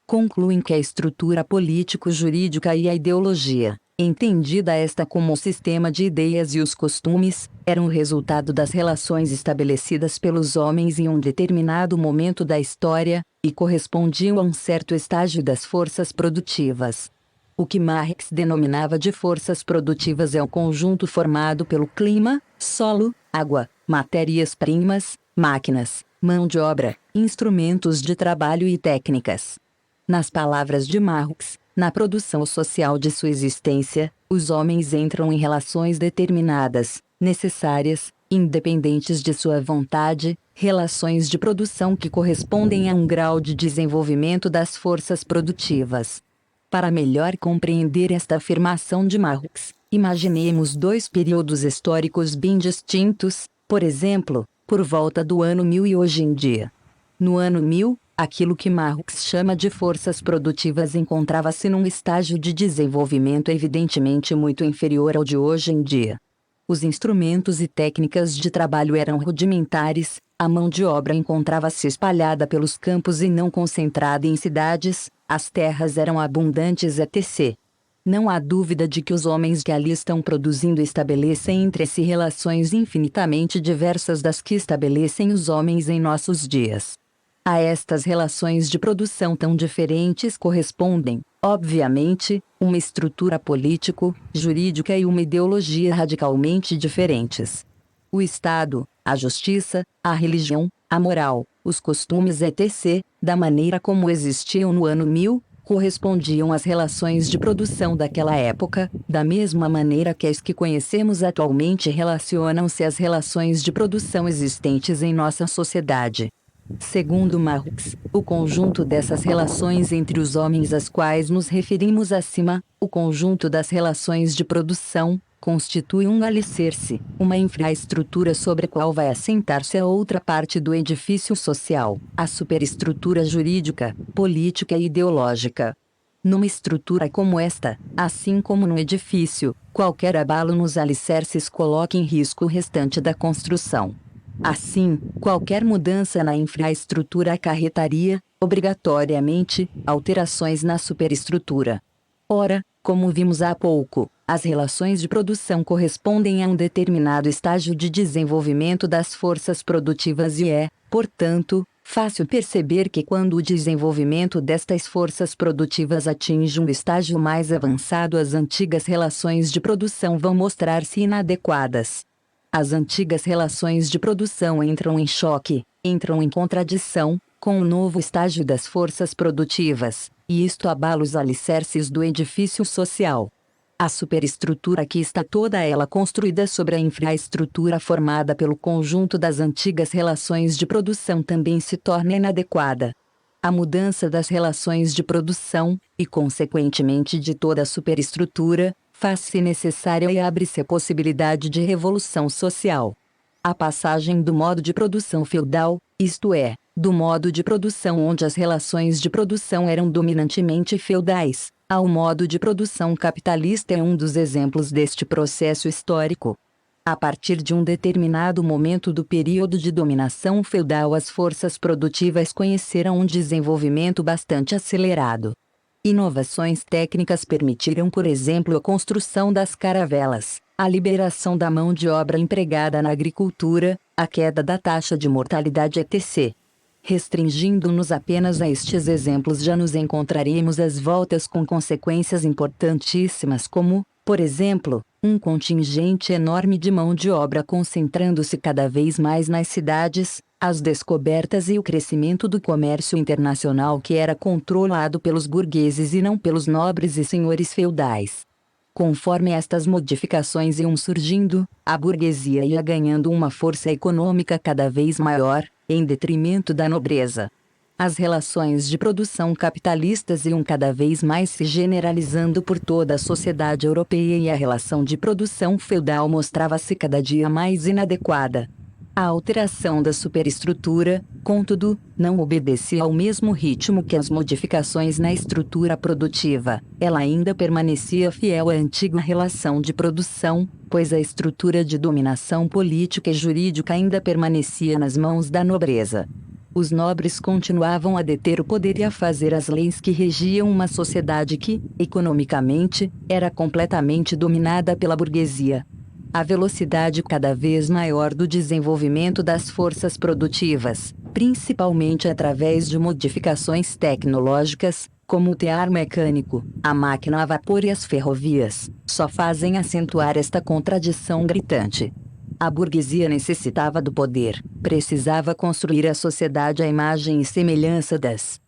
concluem que a estrutura político-jurídica e a ideologia, entendida esta como um sistema de ideias e os costumes, eram o resultado das relações estabelecidas pelos homens em um determinado momento da história, e correspondiam a um certo estágio das forças produtivas. O que Marx denominava de forças produtivas é o conjunto formado pelo clima, solo, água, matérias-primas, máquinas, mão de obra, instrumentos de trabalho e técnicas. Nas palavras de Marx, na produção social de sua existência, os homens entram em relações determinadas, necessárias, independentes de sua vontade, relações de produção que correspondem a um grau de desenvolvimento das forças produtivas. Para melhor compreender esta afirmação de Marx, imaginemos dois períodos históricos bem distintos, por exemplo, por volta do ano 1000 e hoje em dia. No ano 1000, aquilo que Marx chama de forças produtivas encontrava-se num estágio de desenvolvimento evidentemente muito inferior ao de hoje em dia. Os instrumentos e técnicas de trabalho eram rudimentares, a mão de obra encontrava-se espalhada pelos campos e não concentrada em cidades, as terras eram abundantes etc. Não há dúvida de que os homens que ali estão produzindo estabelecem entre si relações infinitamente diversas das que estabelecem os homens em nossos dias. A estas relações de produção tão diferentes correspondem, obviamente, uma estrutura político-jurídica e uma ideologia radicalmente diferentes. O Estado, a justiça, a religião, a moral, os costumes etc., da maneira como existiam no ano 1000, correspondiam às relações de produção daquela época, da mesma maneira que as que conhecemos atualmente relacionam-se às relações de produção existentes em nossa sociedade. Segundo Marx, o conjunto dessas relações entre os homens às quais nos referimos acima, o conjunto das relações de produção, constitui um alicerce, uma infraestrutura sobre a qual vai assentar-se a outra parte do edifício social, a superestrutura jurídica, política e ideológica. Numa estrutura como esta, assim como no edifício, qualquer abalo nos alicerces coloca em risco o restante da construção. Assim, qualquer mudança na infraestrutura acarretaria, obrigatoriamente, alterações na superestrutura. Ora, como vimos há pouco, as relações de produção correspondem a um determinado estágio de desenvolvimento das forças produtivas e é, portanto, fácil perceber que quando o desenvolvimento destas forças produtivas atinge um estágio mais avançado, as antigas relações de produção vão mostrar-se inadequadas. As antigas relações de produção entram em choque, entram em contradição, com o novo estágio das forças produtivas, e isto abala os alicerces do edifício social. A superestrutura que está toda ela construída sobre a infraestrutura formada pelo conjunto das antigas relações de produção também se torna inadequada. A mudança das relações de produção, e consequentemente de toda a superestrutura, faz-se necessária e abre-se a possibilidade de revolução social. A passagem do modo de produção feudal, isto é, do modo de produção onde as relações de produção eram dominantemente feudais, ao modo de produção capitalista é um dos exemplos deste processo histórico. A partir de um determinado momento do período de dominação feudal, as forças produtivas conheceram um desenvolvimento bastante acelerado. Inovações técnicas permitiram, por exemplo, a construção das caravelas, a liberação da mão de obra empregada na agricultura, a queda da taxa de mortalidade etc. Restringindo-nos apenas a estes exemplos, já nos encontraremos às voltas com consequências importantíssimas como, por exemplo, um contingente enorme de mão de obra concentrando-se cada vez mais nas cidades, as descobertas e o crescimento do comércio internacional que era controlado pelos burgueses e não pelos nobres e senhores feudais. Conforme estas modificações iam surgindo, a burguesia ia ganhando uma força econômica cada vez maior, em detrimento da nobreza. As relações de produção capitalistas iam cada vez mais se generalizando por toda a sociedade europeia e a relação de produção feudal mostrava-se cada dia mais inadequada. A alteração da superestrutura, contudo, não obedecia ao mesmo ritmo que as modificações na estrutura produtiva. Ela ainda permanecia fiel à antiga relação de produção, pois a estrutura de dominação política e jurídica ainda permanecia nas mãos da nobreza. Os nobres continuavam a deter o poder e a fazer as leis que regiam uma sociedade que, economicamente, era completamente dominada pela burguesia. A velocidade cada vez maior do desenvolvimento das forças produtivas, principalmente através de modificações tecnológicas, como o tear mecânico, a máquina a vapor e as ferrovias, só fazem acentuar esta contradição gritante. A burguesia necessitava do poder, precisava construir a sociedade à imagem e semelhança das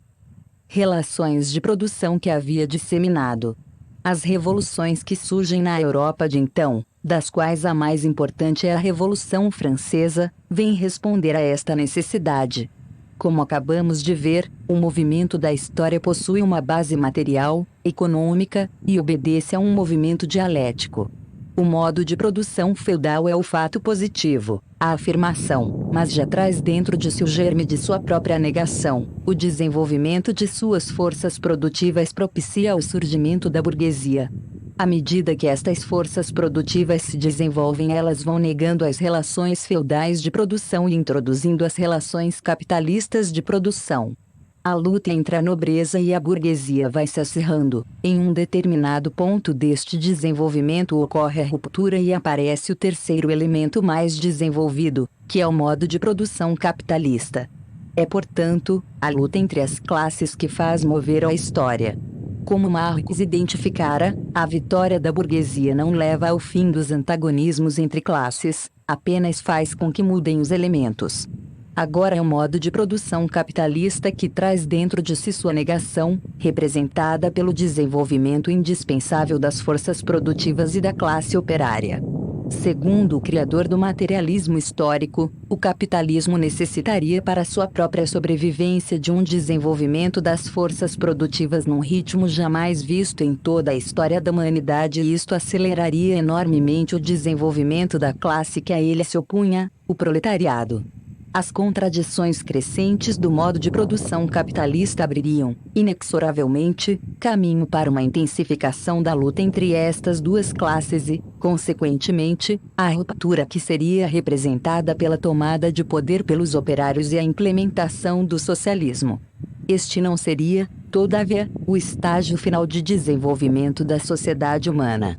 relações de produção que havia disseminado. As revoluções que surgem na Europa de então, das quais a mais importante é a Revolução Francesa, vem responder a esta necessidade. Como acabamos de ver, o movimento da história possui uma base material, econômica, e obedece a um movimento dialético. O modo de produção feudal é o fato positivo, a afirmação, mas já traz dentro de si o germe de sua própria negação. O desenvolvimento de suas forças produtivas propicia o surgimento da burguesia. À medida que estas forças produtivas se desenvolvem, elas vão negando as relações feudais de produção e introduzindo as relações capitalistas de produção. A luta entre a nobreza e a burguesia vai se acirrando. Em um determinado ponto deste desenvolvimento ocorre a ruptura e aparece o terceiro elemento mais desenvolvido, que é o modo de produção capitalista. É, portanto, a luta entre as classes que faz mover a história. Como Marx identificara, a vitória da burguesia não leva ao fim dos antagonismos entre classes, apenas faz com que mudem os elementos. Agora é o modo de produção capitalista que traz dentro de si sua negação, representada pelo desenvolvimento indispensável das forças produtivas e da classe operária. Segundo o criador do materialismo histórico, o capitalismo necessitaria para sua própria sobrevivência de um desenvolvimento das forças produtivas num ritmo jamais visto em toda a história da humanidade, e isto aceleraria enormemente o desenvolvimento da classe que a ele se opunha, o proletariado. As contradições crescentes do modo de produção capitalista abririam, inexoravelmente, caminho para uma intensificação da luta entre estas duas classes e, consequentemente, a ruptura que seria representada pela tomada de poder pelos operários e a implementação do socialismo. Este não seria, todavia, o estágio final de desenvolvimento da sociedade humana.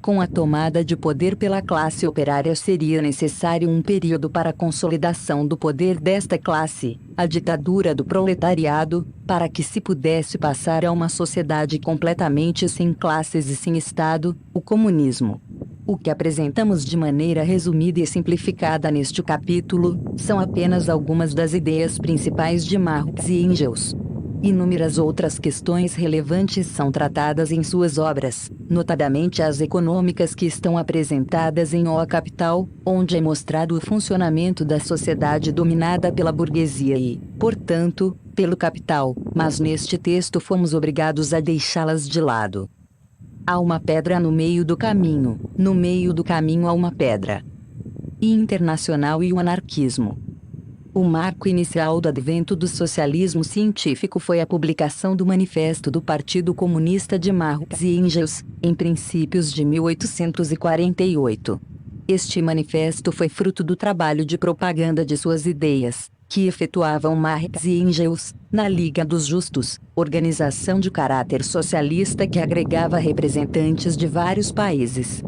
Com a tomada de poder pela classe operária seria necessário um período para a consolidação do poder desta classe, a ditadura do proletariado, para que se pudesse passar a uma sociedade completamente sem classes e sem Estado, o comunismo. O que apresentamos de maneira resumida e simplificada neste capítulo, são apenas algumas das ideias principais de Marx e Engels. Inúmeras outras questões relevantes são tratadas em suas obras, notadamente as econômicas que estão apresentadas em O Capital, onde é mostrado o funcionamento da sociedade dominada pela burguesia e, portanto, pelo capital, mas neste texto fomos obrigados a deixá-las de lado. Há uma pedra no meio do caminho há uma pedra. Internacional e o anarquismo. O marco inicial do advento do socialismo científico foi a publicação do Manifesto do Partido Comunista de Marx e Engels, em princípios de 1848. Este manifesto foi fruto do trabalho de propaganda de suas ideias, que efetuavam Marx e Engels, na Liga dos Justos, organização de caráter socialista que agregava representantes de vários países.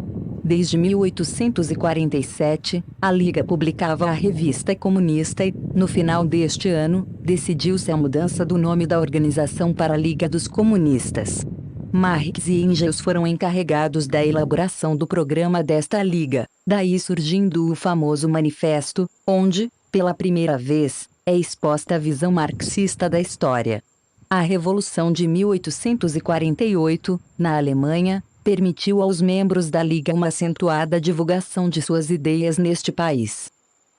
Desde 1847, a Liga publicava a Revista Comunista e, no final deste ano, decidiu-se a mudança do nome da organização para Liga dos Comunistas. Marx e Engels foram encarregados da elaboração do programa desta liga, daí surgindo o famoso manifesto, onde, pela primeira vez, é exposta a visão marxista da história. A Revolução de 1848, na Alemanha, permitiu aos membros da Liga uma acentuada divulgação de suas ideias neste país.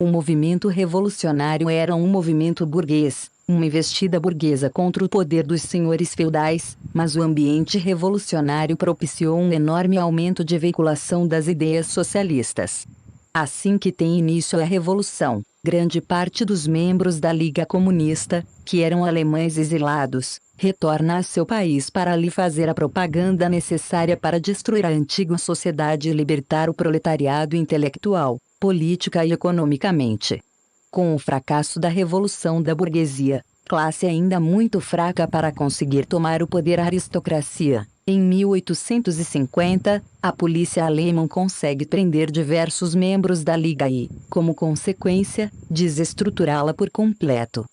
O movimento revolucionário era um movimento burguês, uma investida burguesa contra o poder dos senhores feudais, mas o ambiente revolucionário propiciou um enorme aumento de veiculação das ideias socialistas. Assim que tem início a Revolução, grande parte dos membros da Liga Comunista, que eram alemães exilados, retorna a seu país para ali fazer a propaganda necessária para destruir a antiga sociedade e libertar o proletariado intelectual, política e economicamente. Com o fracasso da Revolução da Burguesia, classe ainda muito fraca para conseguir tomar o poder, a aristocracia, em 1850, a polícia alemã consegue prender diversos membros da Liga e, como consequência, desestruturá-la por completo.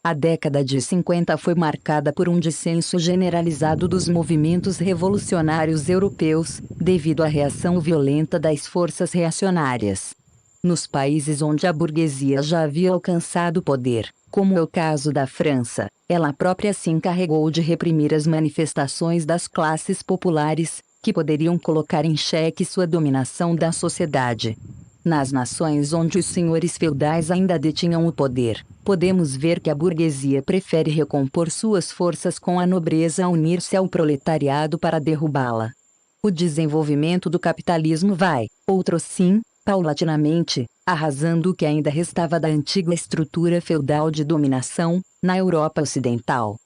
A década de 50 foi marcada por um descenso generalizado dos movimentos revolucionários europeus, devido à reação violenta das forças reacionárias. Nos países onde a burguesia já havia alcançado poder, como é o caso da França, ela própria se encarregou de reprimir as manifestações das classes populares, que poderiam colocar em xeque sua dominação da sociedade. Nas nações onde os senhores feudais ainda detinham o poder, podemos ver que a burguesia prefere recompor suas forças com a nobreza a unir-se ao proletariado para derrubá-la. O desenvolvimento do capitalismo vai, outrosim, paulatinamente, arrasando o que ainda restava da antiga estrutura feudal de dominação, na Europa Ocidental.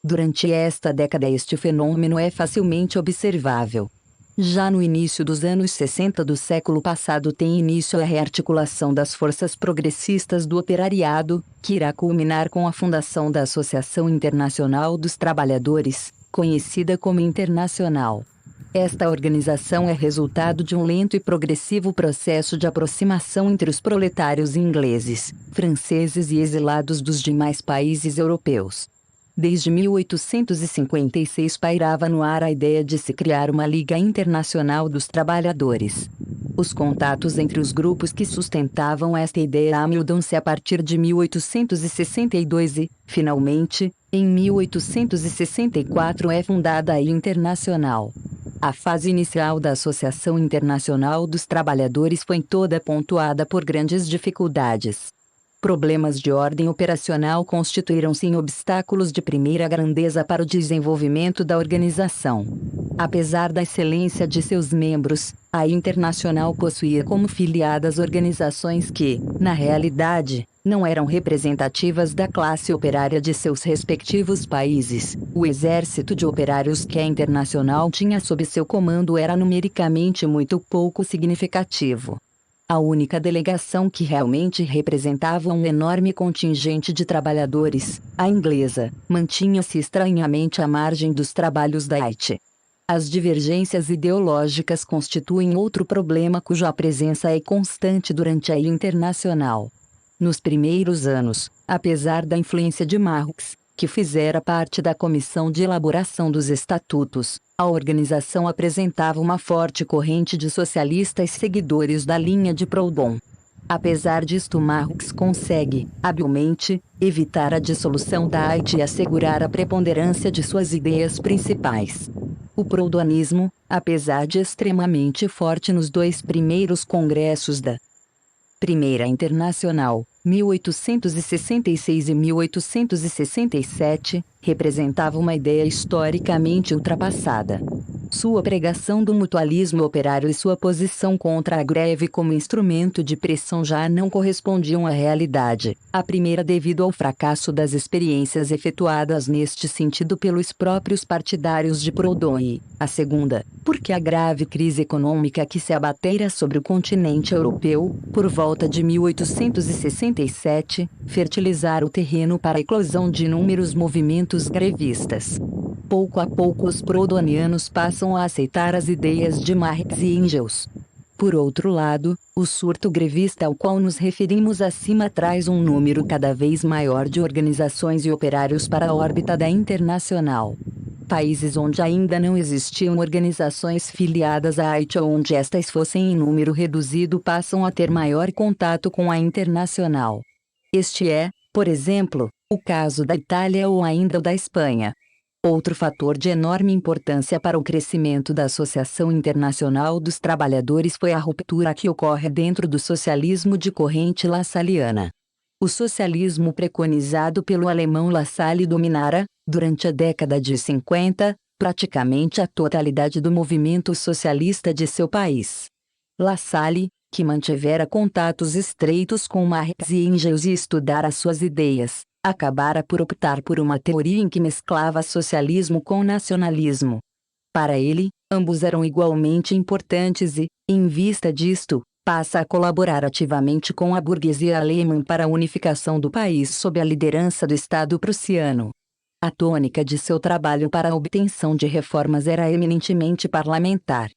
Durante esta década este fenômeno é facilmente observável. Já no início dos anos 60 do século passado tem início a rearticulação das forças progressistas do operariado, que irá culminar com a fundação da Associação Internacional dos Trabalhadores, conhecida como Internacional. Esta organização é resultado de um lento e progressivo processo de aproximação entre os proletários ingleses, franceses e exilados dos demais países europeus. Desde 1856 pairava no ar a ideia de se criar uma Liga Internacional dos Trabalhadores. Os contatos entre os grupos que sustentavam esta ideia amildam-se a partir de 1862 e, finalmente, em 1864 é fundada a Internacional. A fase inicial da Associação Internacional dos Trabalhadores foi toda pontuada por grandes dificuldades. Problemas de ordem operacional constituíram-se em obstáculos de primeira grandeza para o desenvolvimento da organização. Apesar da excelência de seus membros, a Internacional possuía como filiadas organizações que, na realidade, não eram representativas da classe operária de seus respectivos países. O exército de operários que a Internacional tinha sob seu comando era numericamente muito pouco significativo. A única delegação que realmente representava um enorme contingente de trabalhadores, a inglesa, mantinha-se estranhamente à margem dos trabalhos da Haiti. As divergências ideológicas constituem outro problema cuja presença é constante durante a Internacional. Nos primeiros anos, apesar da influência de Marx, que fizera parte da comissão de elaboração dos estatutos, a organização apresentava uma forte corrente de socialistas seguidores da linha de Proudhon. Apesar disto, Marx consegue, habilmente, evitar a dissolução da Haiti e assegurar a preponderância de suas ideias principais. O proudhonismo, apesar de extremamente forte nos dois primeiros congressos da Primeira Internacional, 1866 e 1867, representava uma ideia historicamente ultrapassada. Sua pregação do mutualismo operário e sua posição contra a greve como instrumento de pressão já não correspondiam à realidade, a primeira devido ao fracasso das experiências efetuadas neste sentido pelos próprios partidários de Proudhon e, a segunda, porque a grave crise econômica que se abatera sobre o continente europeu, por volta de 1867, fertilizara o terreno para a eclosão de inúmeros movimentos grevistas. Pouco a pouco os proudhonianos passam a aceitar as ideias de Marx e Engels. Por outro lado, o surto grevista ao qual nos referimos acima traz um número cada vez maior de organizações e operários para a órbita da Internacional. Países onde ainda não existiam organizações filiadas à Haiti ou onde estas fossem em número reduzido passam a ter maior contato com a Internacional. Este é, por exemplo, o caso da Itália ou ainda o da Espanha. Outro fator de enorme importância para o crescimento da Associação Internacional dos Trabalhadores foi a ruptura que ocorre dentro do socialismo de corrente lassalliana. O socialismo preconizado pelo alemão Lassalle dominara, durante a década de 50, praticamente a totalidade do movimento socialista de seu país. Lassalle, que mantivera contatos estreitos com Marx e Engels e estudara suas ideias, acabara por optar por uma teoria em que mesclava socialismo com nacionalismo. Para ele, ambos eram igualmente importantes e, em vista disto, passa a colaborar ativamente com a burguesia alemã para a unificação do país sob a liderança do Estado prussiano. A tônica de seu trabalho para a obtenção de reformas era eminentemente parlamentar.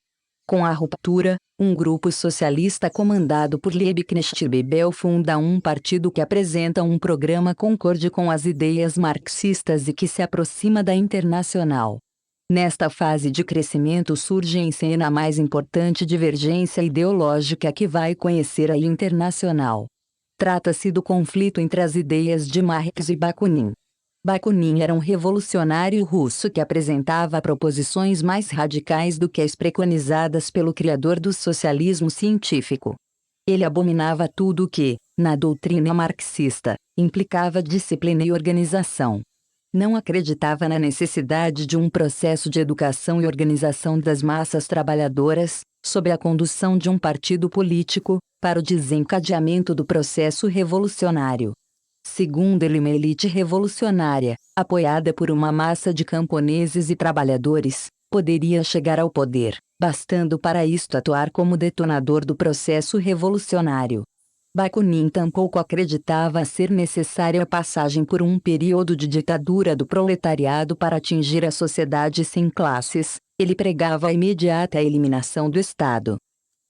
Com a ruptura, um grupo socialista comandado por Liebknecht Bebel funda um partido que apresenta um programa concorde com as ideias marxistas e que se aproxima da Internacional. Nesta fase de crescimento surge em cena a mais importante divergência ideológica que vai conhecer a Internacional. Trata-se do conflito entre as ideias de Marx e Bakunin. Bakunin era um revolucionário russo que apresentava proposições mais radicais do que as preconizadas pelo criador do socialismo científico. Ele abominava tudo o que, na doutrina marxista, implicava disciplina e organização. Não acreditava na necessidade de um processo de educação e organização das massas trabalhadoras, sob a condução de um partido político, para o desencadeamento do processo revolucionário. Segundo ele, uma elite revolucionária, apoiada por uma massa de camponeses e trabalhadores, poderia chegar ao poder, bastando para isto atuar como detonador do processo revolucionário. Bakunin tampouco acreditava ser necessária a passagem por um período de ditadura do proletariado para atingir a sociedade sem classes. Ele pregava a imediata eliminação do Estado.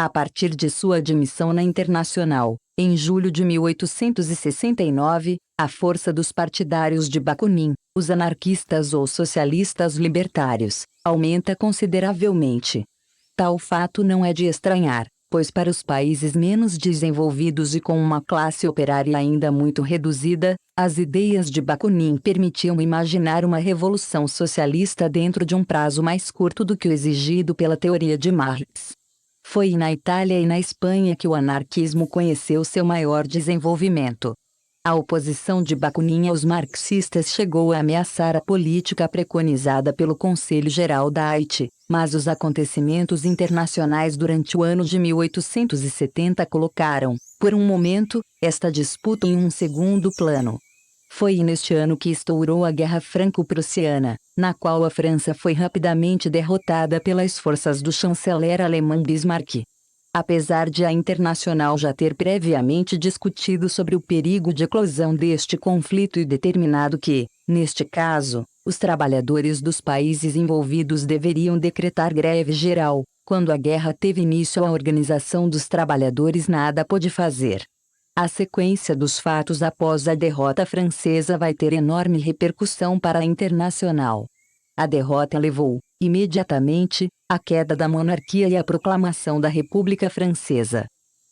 A partir de sua admissão na Internacional, em julho de 1869, a força dos partidários de Bakunin, os anarquistas ou socialistas libertários, aumenta consideravelmente. Tal fato não é de estranhar, pois para os países menos desenvolvidos e com uma classe operária ainda muito reduzida, as ideias de Bakunin permitiam imaginar uma revolução socialista dentro de um prazo mais curto do que o exigido pela teoria de Marx. Foi na Itália e na Espanha que o anarquismo conheceu seu maior desenvolvimento. A oposição de Bakunin aos marxistas chegou a ameaçar a política preconizada pelo Conselho Geral da Haiti, mas os acontecimentos internacionais durante o ano de 1870 colocaram, por um momento, esta disputa em um segundo plano. Foi neste ano que estourou a Guerra Franco-Prussiana, na qual a França foi rapidamente derrotada pelas forças do chanceler alemão Bismarck. Apesar de a Internacional já ter previamente discutido sobre o perigo de eclosão deste conflito e determinado que, neste caso, os trabalhadores dos países envolvidos deveriam decretar greve geral, quando a guerra teve início a Organização dos Trabalhadores nada pôde fazer. A sequência dos fatos após a derrota francesa vai ter enorme repercussão para a Internacional. A derrota levou, imediatamente, à queda da monarquia e à proclamação da República Francesa.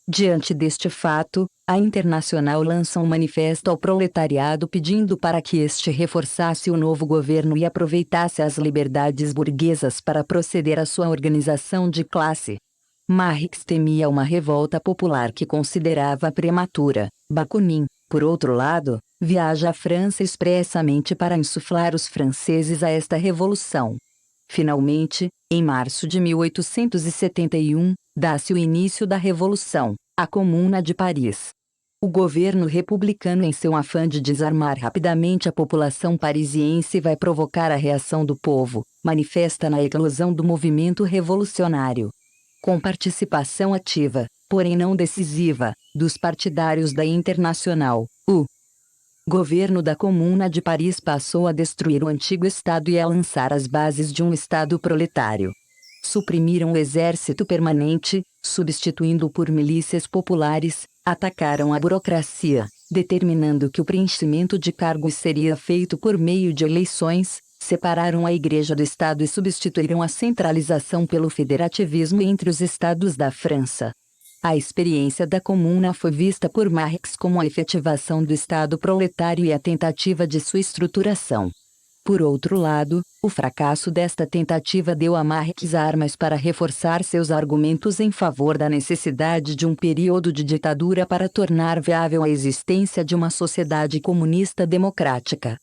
Diante deste fato, a Internacional lança um manifesto ao proletariado pedindo para que este reforçasse o novo governo e aproveitasse as liberdades burguesas para proceder à sua organização de classe. Marx temia uma revolta popular que considerava prematura. Bakunin, por outro lado, viaja à França expressamente para insuflar os franceses a esta revolução. Finalmente, em março de 1871, dá-se o início da Revolução, a Comuna de Paris. O governo republicano, em seu afã de desarmar rapidamente a população parisiense, vai provocar a reação do povo, manifesta na eclosão do movimento revolucionário. Com participação ativa, porém não decisiva, dos partidários da Internacional, o governo da Comuna de Paris passou a destruir o antigo Estado e a lançar as bases de um Estado proletário. Suprimiram o exército permanente, substituindo-o por milícias populares, atacaram a burocracia, determinando que o preenchimento de cargos seria feito por meio de eleições, separaram a Igreja do Estado e substituíram a centralização pelo federativismo entre os estados da França. A experiência da Comuna foi vista por Marx como a efetivação do Estado proletário e a tentativa de sua estruturação. Por outro lado, o fracasso desta tentativa deu a Marx armas para reforçar seus argumentos em favor da necessidade de um período de ditadura para tornar viável a existência de uma sociedade comunista democrática.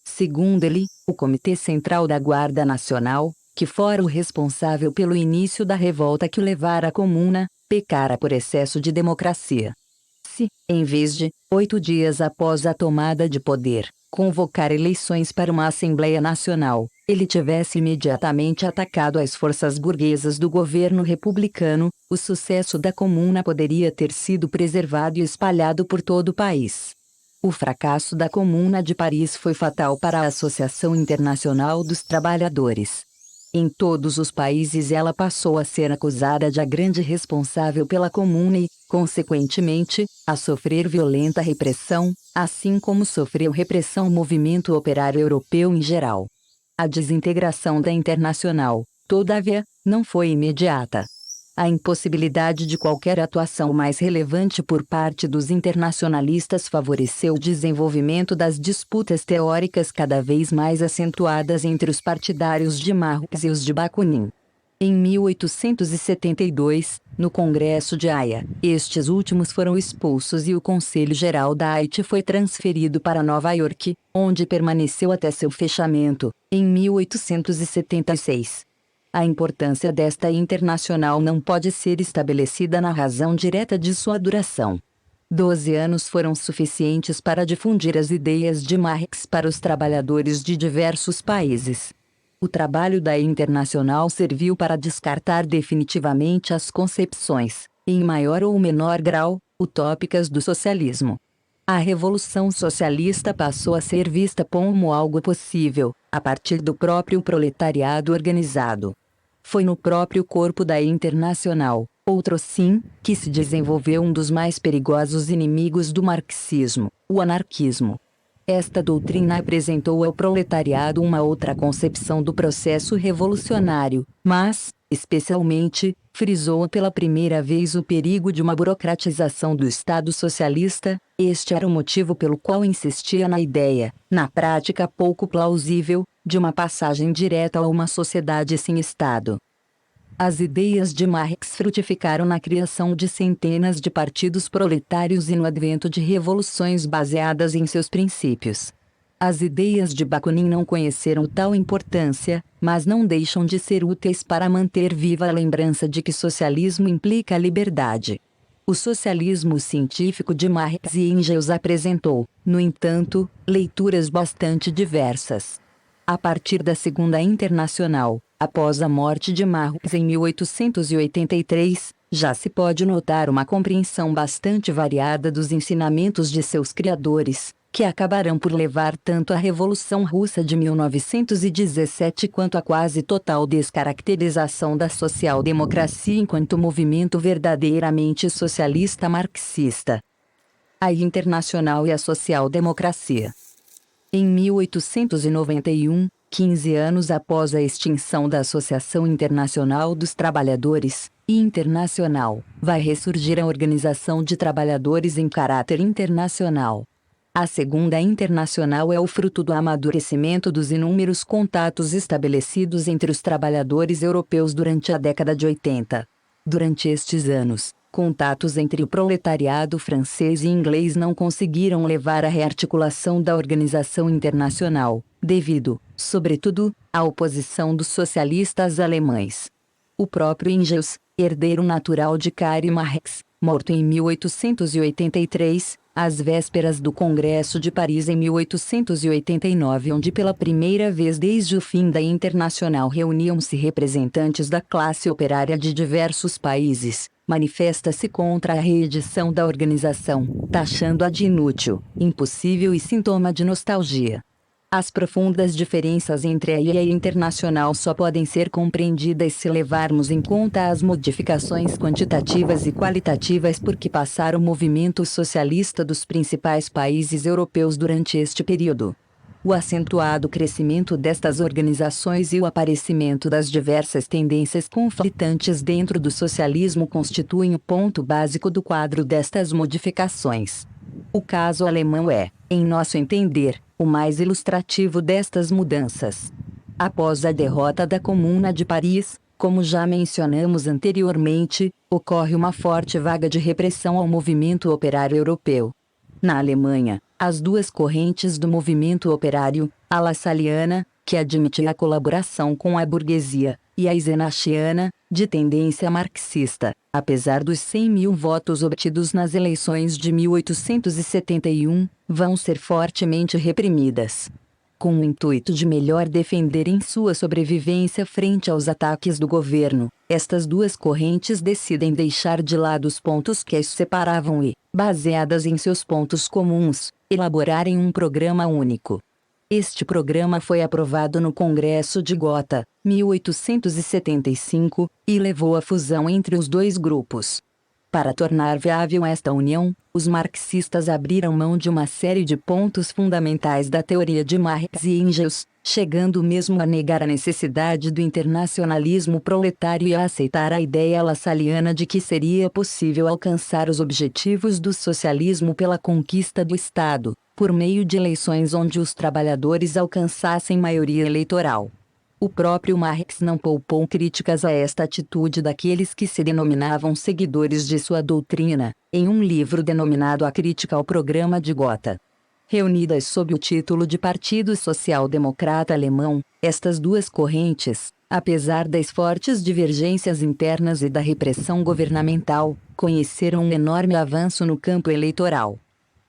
Segundo ele, o Comitê Central da Guarda Nacional, que fora o responsável pelo início da revolta que o levara à Comuna, pecara por excesso de democracia. Se, em vez de, 8 dias após a tomada de poder, convocar eleições para uma Assembleia Nacional, ele tivesse imediatamente atacado as forças burguesas do governo republicano, o sucesso da Comuna poderia ter sido preservado e espalhado por todo o país. O fracasso da Comuna de Paris foi fatal para a Associação Internacional dos Trabalhadores. Em todos os países ela passou a ser acusada de a grande responsável pela Comuna e, consequentemente, a sofrer violenta repressão, assim como sofreu repressão o movimento operário europeu em geral. A desintegração da Internacional, todavia, não foi imediata. A impossibilidade de qualquer atuação mais relevante por parte dos internacionalistas favoreceu o desenvolvimento das disputas teóricas cada vez mais acentuadas entre os partidários de Marx e os de Bakunin. Em 1872, no Congresso de Haia, estes últimos foram expulsos e o Conselho Geral da Haiti foi transferido para Nova York, onde permaneceu até seu fechamento, em 1876. A importância desta internacional não pode ser estabelecida na razão direta de sua duração. 12 anos foram suficientes para difundir as ideias de Marx para os trabalhadores de diversos países. O trabalho da Internacional serviu para descartar definitivamente as concepções, em maior ou menor grau, utópicas do socialismo. A Revolução Socialista passou a ser vista como algo possível, a partir do próprio proletariado organizado. Foi no próprio corpo da Internacional, outrossim, que se desenvolveu um dos mais perigosos inimigos do marxismo, o anarquismo. Esta doutrina apresentou ao proletariado uma outra concepção do processo revolucionário, mas, especialmente, frisou pela primeira vez o perigo de uma burocratização do Estado socialista. Este era o motivo pelo qual insistia na ideia, na prática pouco plausível, de uma passagem direta a uma sociedade sem Estado. As ideias de Marx frutificaram na criação de centenas de partidos proletários e no advento de revoluções baseadas em seus princípios. As ideias de Bakunin não conheceram tal importância, mas não deixam de ser úteis para manter viva a lembrança de que socialismo implica a liberdade. O socialismo científico de Marx e Engels apresentou, no entanto, leituras bastante diversas. A partir da Segunda Internacional, após a morte de Marx em 1883, já se pode notar uma compreensão bastante variada dos ensinamentos de seus criadores, que acabarão por levar tanto à Revolução Russa de 1917 quanto à quase total descaracterização da social-democracia enquanto movimento verdadeiramente socialista marxista. A Internacional e a social-democracia. Em 1891, 15 anos após a extinção da Associação Internacional dos Trabalhadores, Internacional, vai ressurgir a Organização de Trabalhadores em caráter internacional. A Segunda Internacional é o fruto do amadurecimento dos inúmeros contatos estabelecidos entre os trabalhadores europeus durante a década de 80. Durante estes anos, contatos entre o proletariado francês e inglês não conseguiram levar à rearticulação da Organização Internacional, devido, sobretudo, à oposição dos socialistas alemães. O próprio Engels, herdeiro natural de Karl Marx, morto em 1883, às vésperas do Congresso de Paris em 1889, onde pela primeira vez desde o fim da Internacional reuniam-se representantes da classe operária de diversos países, manifesta-se contra a reedição da organização, taxando-a de inútil, impossível e sintoma de nostalgia. As profundas diferenças entre a IA e a Internacional só podem ser compreendidas se levarmos em conta as modificações quantitativas e qualitativas por que passara o movimento socialista dos principais países europeus durante este período. O acentuado crescimento destas organizações e o aparecimento das diversas tendências conflitantes dentro do socialismo constituem o ponto básico do quadro destas modificações. O caso alemão é, em nosso entender, o mais ilustrativo destas mudanças. Após a derrota da Comuna de Paris, como já mencionamos anteriormente, ocorre uma forte vaga de repressão ao movimento operário europeu. Na Alemanha, as duas correntes do movimento operário, a Lassalliana, que admite a colaboração com a burguesia, e a Eisenachiana, de tendência marxista, apesar dos 100.000 votos obtidos nas eleições de 1871, vão ser fortemente reprimidas. Com o intuito de melhor defenderem sua sobrevivência frente aos ataques do governo, estas duas correntes decidem deixar de lado os pontos que as separavam e, baseadas em seus pontos comuns, elaborarem um programa único. Este programa foi aprovado no Congresso de Gotha, 1875, e levou à fusão entre os dois grupos. Para tornar viável esta união, Os marxistas abriram mão de uma série de pontos fundamentais da teoria de Marx e Engels, chegando mesmo a negar a necessidade do internacionalismo proletário e a aceitar a ideia lassalliana de que seria possível alcançar os objetivos do socialismo pela conquista do Estado, por meio de eleições onde os trabalhadores alcançassem maioria eleitoral. O próprio Marx não poupou críticas a esta atitude daqueles que se denominavam seguidores de sua doutrina, em um livro denominado A Crítica ao Programa de Gotha. Reunidas sob o título de Partido Social Democrata Alemão, estas duas correntes, apesar das fortes divergências internas e da repressão governamental, conheceram um enorme avanço no campo eleitoral.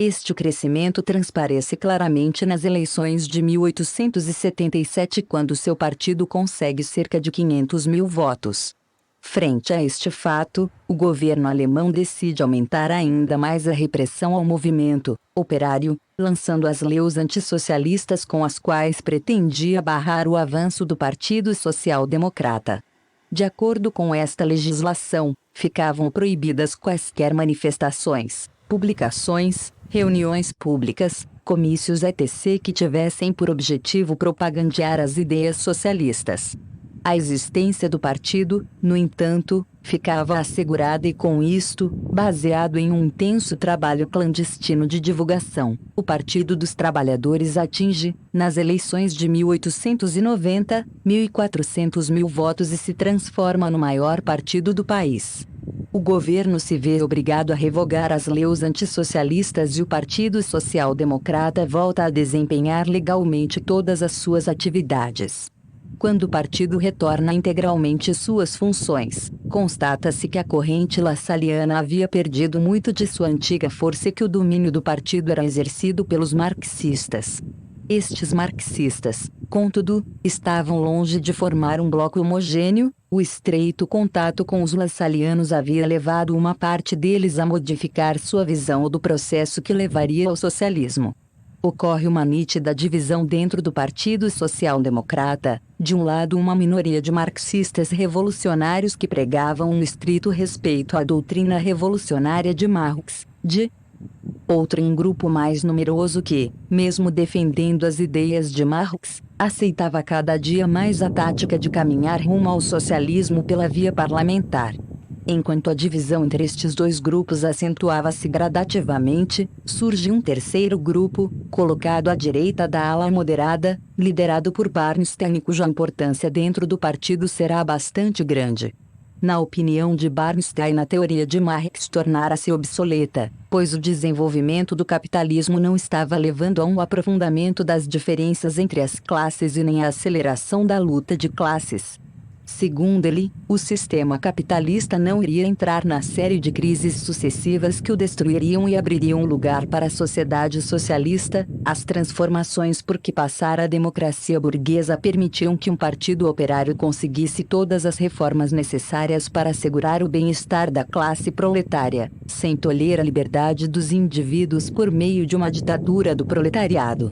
Este crescimento transparece claramente nas eleições de 1877, quando seu partido consegue cerca de 500 mil votos. Frente a este fato, o governo alemão decide aumentar ainda mais a repressão ao movimento operário, lançando as leis antissocialistas com as quais pretendia barrar o avanço do Partido Social Democrata. De acordo com esta legislação, ficavam proibidas quaisquer manifestações, publicações, reuniões públicas, comícios etc. que tivessem por objetivo propagandear as ideias socialistas. A existência do partido, no entanto, ficava assegurada e com isto, baseado em um intenso trabalho clandestino de divulgação, o Partido dos Trabalhadores atinge, nas eleições de 1890, 1.400 mil votos e se transforma no maior partido do país. O governo se vê obrigado a revogar as leis antissocialistas e o Partido Social Democrata volta a desempenhar legalmente todas as suas atividades. Quando o partido retorna integralmente suas funções, constata-se que a corrente lassalliana havia perdido muito de sua antiga força e que o domínio do partido era exercido pelos marxistas. Estes marxistas, contudo, estavam longe de formar um bloco homogêneo. O estreito contato com os lassallianos havia levado uma parte deles a modificar sua visão do processo que levaria ao socialismo. Ocorre uma nítida divisão dentro do Partido Social Democrata, de um lado uma minoria de marxistas revolucionários que pregavam um estrito respeito à doutrina revolucionária de Marx, outro um grupo mais numeroso que, mesmo defendendo as ideias de Marx, aceitava cada dia mais a tática de caminhar rumo ao socialismo pela via parlamentar. Enquanto a divisão entre estes dois grupos acentuava-se gradativamente, surge um terceiro grupo, colocado à direita da ala moderada, liderado por Bernstein, cuja importância dentro do partido será bastante grande. Na opinião de Bernstein, a teoria de Marx tornara-se obsoleta, pois o desenvolvimento do capitalismo não estava levando a um aprofundamento das diferenças entre as classes e nem à aceleração da luta de classes. Segundo ele, o sistema capitalista não iria entrar na série de crises sucessivas que o destruiriam e abririam lugar para a sociedade socialista. As transformações por que passara a democracia burguesa permitiam que um partido operário conseguisse todas as reformas necessárias para assegurar o bem-estar da classe proletária, sem tolher a liberdade dos indivíduos por meio de uma ditadura do proletariado.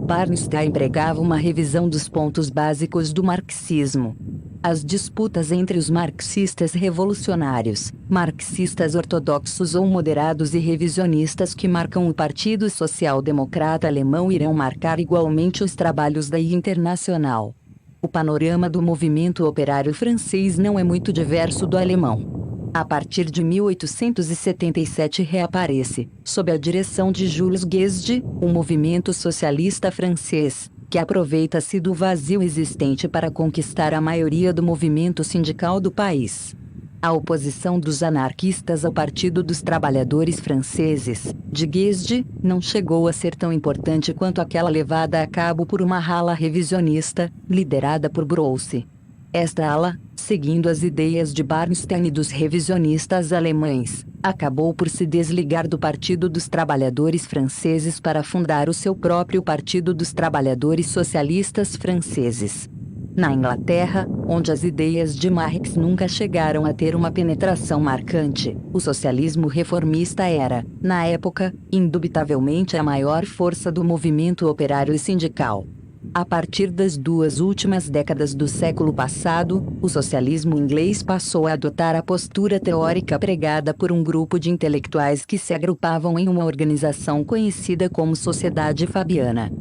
Bernstein pregava uma revisão dos pontos básicos do marxismo. As disputas entre os marxistas revolucionários, marxistas ortodoxos ou moderados e revisionistas que marcam o Partido Social Democrata Alemão irão marcar igualmente os trabalhos da Internacional. O panorama do movimento operário francês não é muito diverso do alemão. A partir de 1877 reaparece, sob a direção de Jules Guesde, o movimento socialista francês, que aproveita-se do vazio existente para conquistar a maioria do movimento sindical do país. A oposição dos anarquistas ao Partido dos Trabalhadores franceses, de Guesde, não chegou a ser tão importante quanto aquela levada a cabo por uma ala revisionista, liderada por Brousse. Esta ala, seguindo as ideias de Bernstein e dos revisionistas alemães, acabou por se desligar do Partido dos Trabalhadores franceses para fundar o seu próprio Partido dos Trabalhadores Socialistas Franceses. Na Inglaterra, onde as ideias de Marx nunca chegaram a ter uma penetração marcante, o socialismo reformista era, na época, indubitavelmente a maior força do movimento operário e sindical. A partir das duas últimas décadas do século passado, o socialismo inglês passou a adotar a postura teórica pregada por um grupo de intelectuais que se agrupavam em uma organização conhecida como Sociedade Fabiana.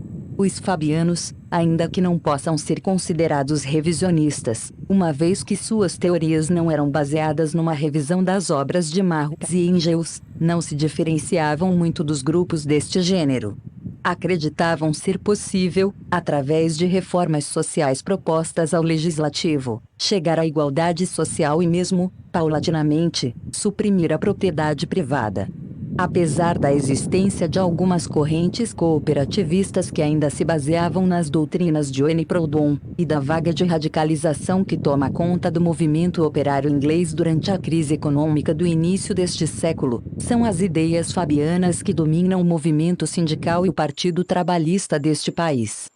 Os fabianos, ainda que não possam ser considerados revisionistas, uma vez que suas teorias não eram baseadas numa revisão das obras de Marx e Engels, não se diferenciavam muito dos grupos deste gênero. Acreditavam ser possível, através de reformas sociais propostas ao legislativo, chegar à igualdade social e mesmo, paulatinamente, suprimir a propriedade privada. Apesar da existência de algumas correntes cooperativistas que ainda se baseavam nas doutrinas de Owen e Proudhon, e da vaga de radicalização que toma conta do movimento operário inglês durante a crise econômica do início deste século, são as ideias fabianas que dominam o movimento sindical e o Partido Trabalhista deste país.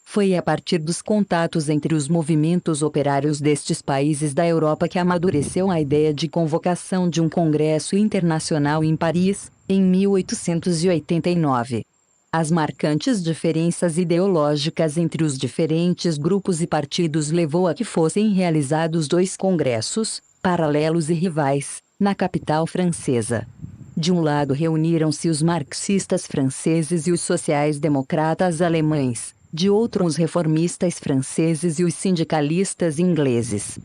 Foi a partir dos contatos entre os movimentos operários destes países da Europa que amadureceu a ideia de convocação de um congresso internacional em Paris, em 1889. As marcantes diferenças ideológicas entre os diferentes grupos e partidos levou a que fossem realizados dois congressos, paralelos e rivais, na capital francesa. De um lado reuniram-se os marxistas franceses e os sociais-democratas alemães, de outro os reformistas franceses e os sindicalistas ingleses.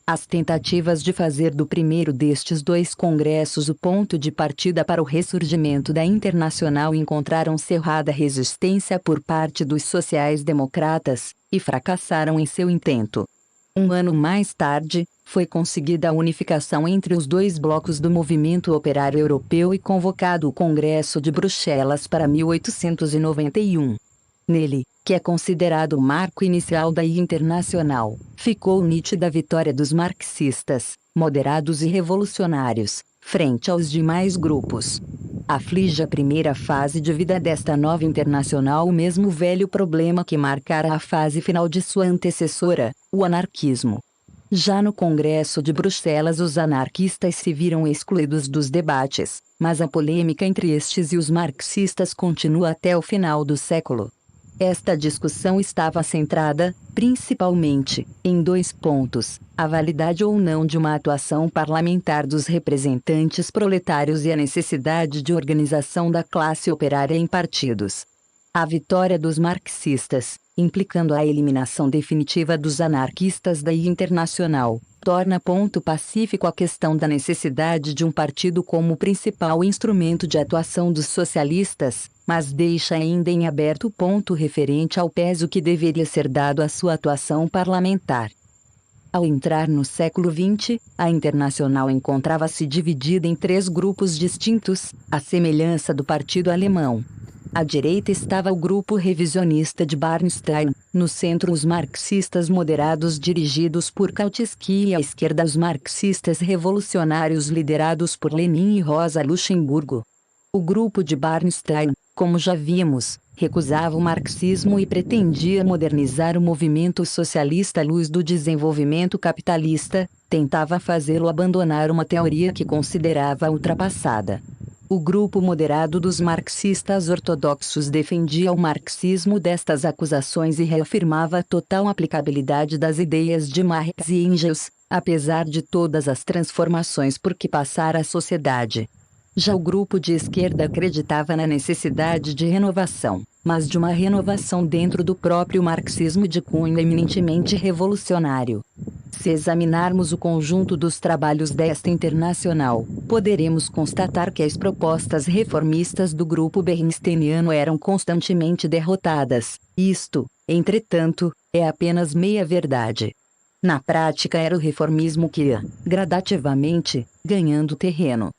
As tentativas de fazer do primeiro destes dois congressos o ponto de partida para o ressurgimento da Internacional encontraram cerrada resistência por parte dos sociais-democratas, e fracassaram em seu intento. Um ano mais tarde, foi conseguida a unificação entre os dois blocos do movimento operário europeu e convocado o Congresso de Bruxelas para 1891. Nele, que é considerado o marco inicial da Internacional, ficou nítida a vitória dos marxistas, moderados e revolucionários, frente aos demais grupos. Aflige a primeira fase de vida desta nova Internacional o mesmo velho problema que marcara a fase final de sua antecessora, o anarquismo. Já no Congresso de Bruxelas os anarquistas se viram excluídos dos debates, mas a polêmica entre estes e os marxistas continua até o final do século. Esta discussão estava centrada, principalmente, em dois pontos: a validade ou não de uma atuação parlamentar dos representantes proletários e a necessidade de organização da classe operária em partidos. A vitória dos marxistas, implicando a eliminação definitiva dos anarquistas da Internacional, torna ponto pacífico a questão da necessidade de um partido como principal instrumento de atuação dos socialistas, mas deixa ainda em aberto o ponto referente ao peso que deveria ser dado à sua atuação parlamentar. Ao entrar no século XX, a Internacional encontrava-se dividida em três grupos distintos, à semelhança do Partido Alemão. À direita estava o grupo revisionista de Bernstein, no centro os marxistas moderados dirigidos por Kautsky e à esquerda os marxistas revolucionários liderados por Lenin e Rosa Luxemburgo. O grupo de Bernstein, como já vimos, recusava o marxismo e pretendia modernizar o movimento socialista à luz do desenvolvimento capitalista, tentava fazê-lo abandonar uma teoria que considerava ultrapassada. O grupo moderado dos marxistas ortodoxos defendia o marxismo destas acusações e reafirmava a total aplicabilidade das ideias de Marx e Engels, apesar de todas as transformações por que passara a sociedade. Já o grupo de esquerda acreditava na necessidade de renovação, mas de uma renovação dentro do próprio marxismo de cunho eminentemente revolucionário. Se examinarmos o conjunto dos trabalhos desta Internacional, poderemos constatar que as propostas reformistas do grupo bernsteiniano eram constantemente derrotadas. Isto, entretanto, é apenas meia-verdade. Na prática era o reformismo que ia, gradativamente, ganhando terreno.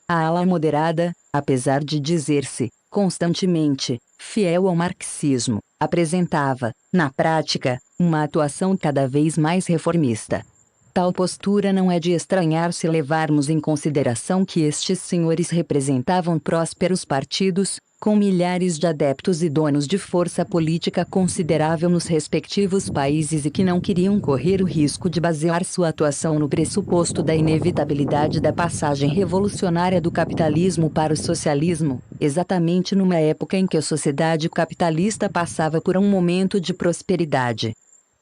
A ala moderada, apesar de dizer-se, constantemente, fiel ao marxismo, apresentava, na prática, uma atuação cada vez mais reformista. Tal postura não é de estranhar se levarmos em consideração que estes senhores representavam prósperos partidos, com milhares de adeptos e donos de força política considerável nos respectivos países e que não queriam correr o risco de basear sua atuação no pressuposto da inevitabilidade da passagem revolucionária do capitalismo para o socialismo, exatamente numa época em que a sociedade capitalista passava por um momento de prosperidade.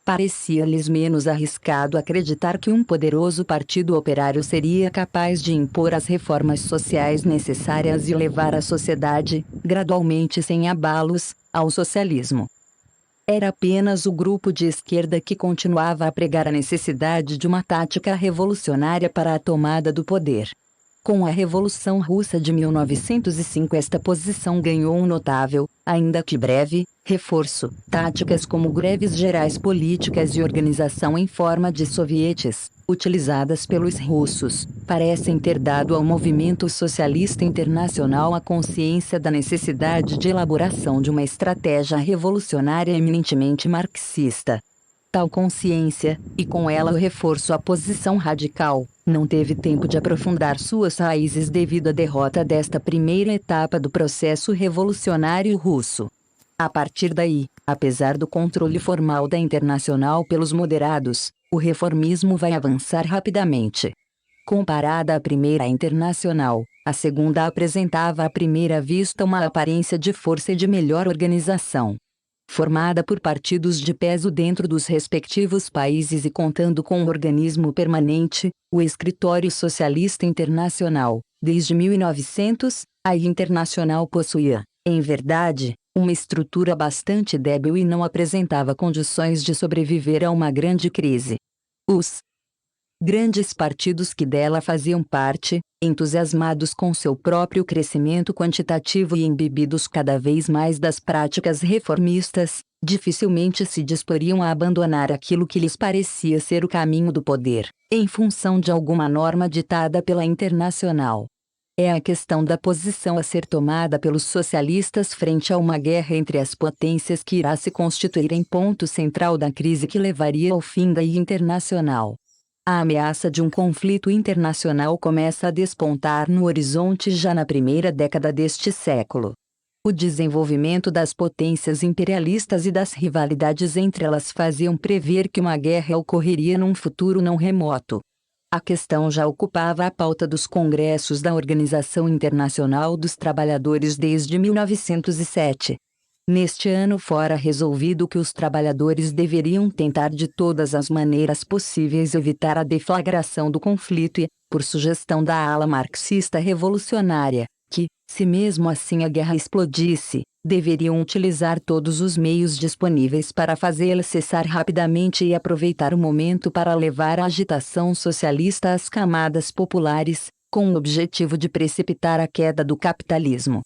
Parecia-lhes menos arriscado acreditar que um poderoso partido operário seria capaz de impor as reformas sociais necessárias e levar a sociedade, gradualmente sem abalos, ao socialismo. Era apenas o grupo de esquerda que continuava a pregar a necessidade de uma tática revolucionária para a tomada do poder. Com a Revolução Russa de 1905, esta posição ganhou um notável, ainda que breve, reforço. Táticas como greves gerais políticas e organização em forma de sovietes, utilizadas pelos russos, parecem ter dado ao movimento socialista internacional a consciência da necessidade de elaboração de uma estratégia revolucionária eminentemente marxista. Tal consciência, e com ela o reforço à posição radical, não teve tempo de aprofundar suas raízes devido à derrota desta primeira etapa do processo revolucionário russo. A partir daí, apesar do controle formal da Internacional pelos moderados, o reformismo vai avançar rapidamente. Comparada à primeira Internacional, a segunda apresentava à primeira vista uma aparência de força e de melhor organização. Formada por partidos de peso dentro dos respectivos países e contando com um organismo permanente, o Escritório Socialista Internacional, desde 1900, a Internacional possuía, em verdade, uma estrutura bastante débil e não apresentava condições de sobreviver a uma grande crise. Os grandes partidos que dela faziam parte, entusiasmados com seu próprio crescimento quantitativo e embebidos cada vez mais das práticas reformistas, dificilmente se disporiam a abandonar aquilo que lhes parecia ser o caminho do poder, em função de alguma norma ditada pela Internacional. É a questão da posição a ser tomada pelos socialistas frente a uma guerra entre as potências que irá se constituir em ponto central da crise que levaria ao fim da Internacional. A ameaça de um conflito internacional começa a despontar no horizonte já na primeira década deste século. O desenvolvimento das potências imperialistas e das rivalidades entre elas faziam prever que uma guerra ocorreria num futuro não remoto. A questão já ocupava a pauta dos congressos da Organização Internacional dos Trabalhadores desde 1907. Neste ano fora resolvido que os trabalhadores deveriam tentar de todas as maneiras possíveis evitar a deflagração do conflito e, por sugestão da ala marxista revolucionária, que, se mesmo assim a guerra explodisse, deveriam utilizar todos os meios disponíveis para fazê-la cessar rapidamente e aproveitar o momento para levar a agitação socialista às camadas populares, com o objetivo de precipitar a queda do capitalismo.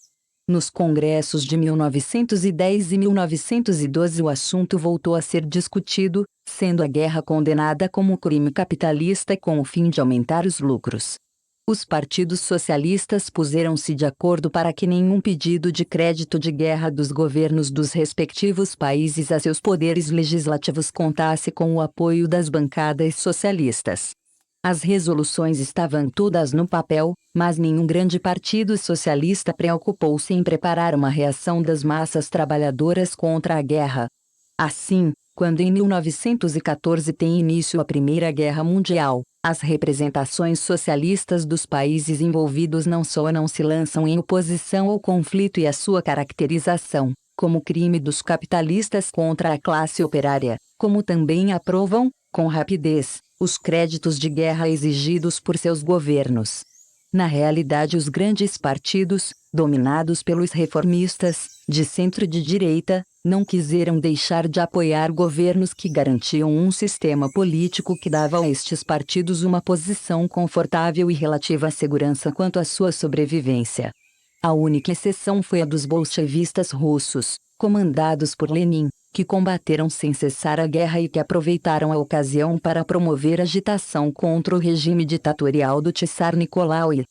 Nos congressos de 1910 e 1912 o assunto voltou a ser discutido, sendo a guerra condenada como crime capitalista com o fim de aumentar os lucros. Os partidos socialistas puseram-se de acordo para que nenhum pedido de crédito de guerra dos governos dos respectivos países a seus poderes legislativos contasse com o apoio das bancadas socialistas. As resoluções estavam todas no papel, mas nenhum grande partido socialista preocupou-se em preparar uma reação das massas trabalhadoras contra a guerra. Assim, quando em 1914 tem início a Primeira Guerra Mundial, as representações socialistas dos países envolvidos não só não se lançam em oposição ao conflito e à sua caracterização, como crime dos capitalistas contra a classe operária, como também aprovam, com rapidez, os créditos de guerra exigidos por seus governos. Na realidade, os grandes partidos, dominados pelos reformistas, de centro e de direita, não quiseram deixar de apoiar governos que garantiam um sistema político que dava a estes partidos uma posição confortável e relativa segurança quanto à sua sobrevivência. A única exceção foi a dos bolchevistas russos, comandados por Lenin, que combateram sem cessar a guerra e que aproveitaram a ocasião para promover agitação contra o regime ditatorial do Tsar Nicolau e,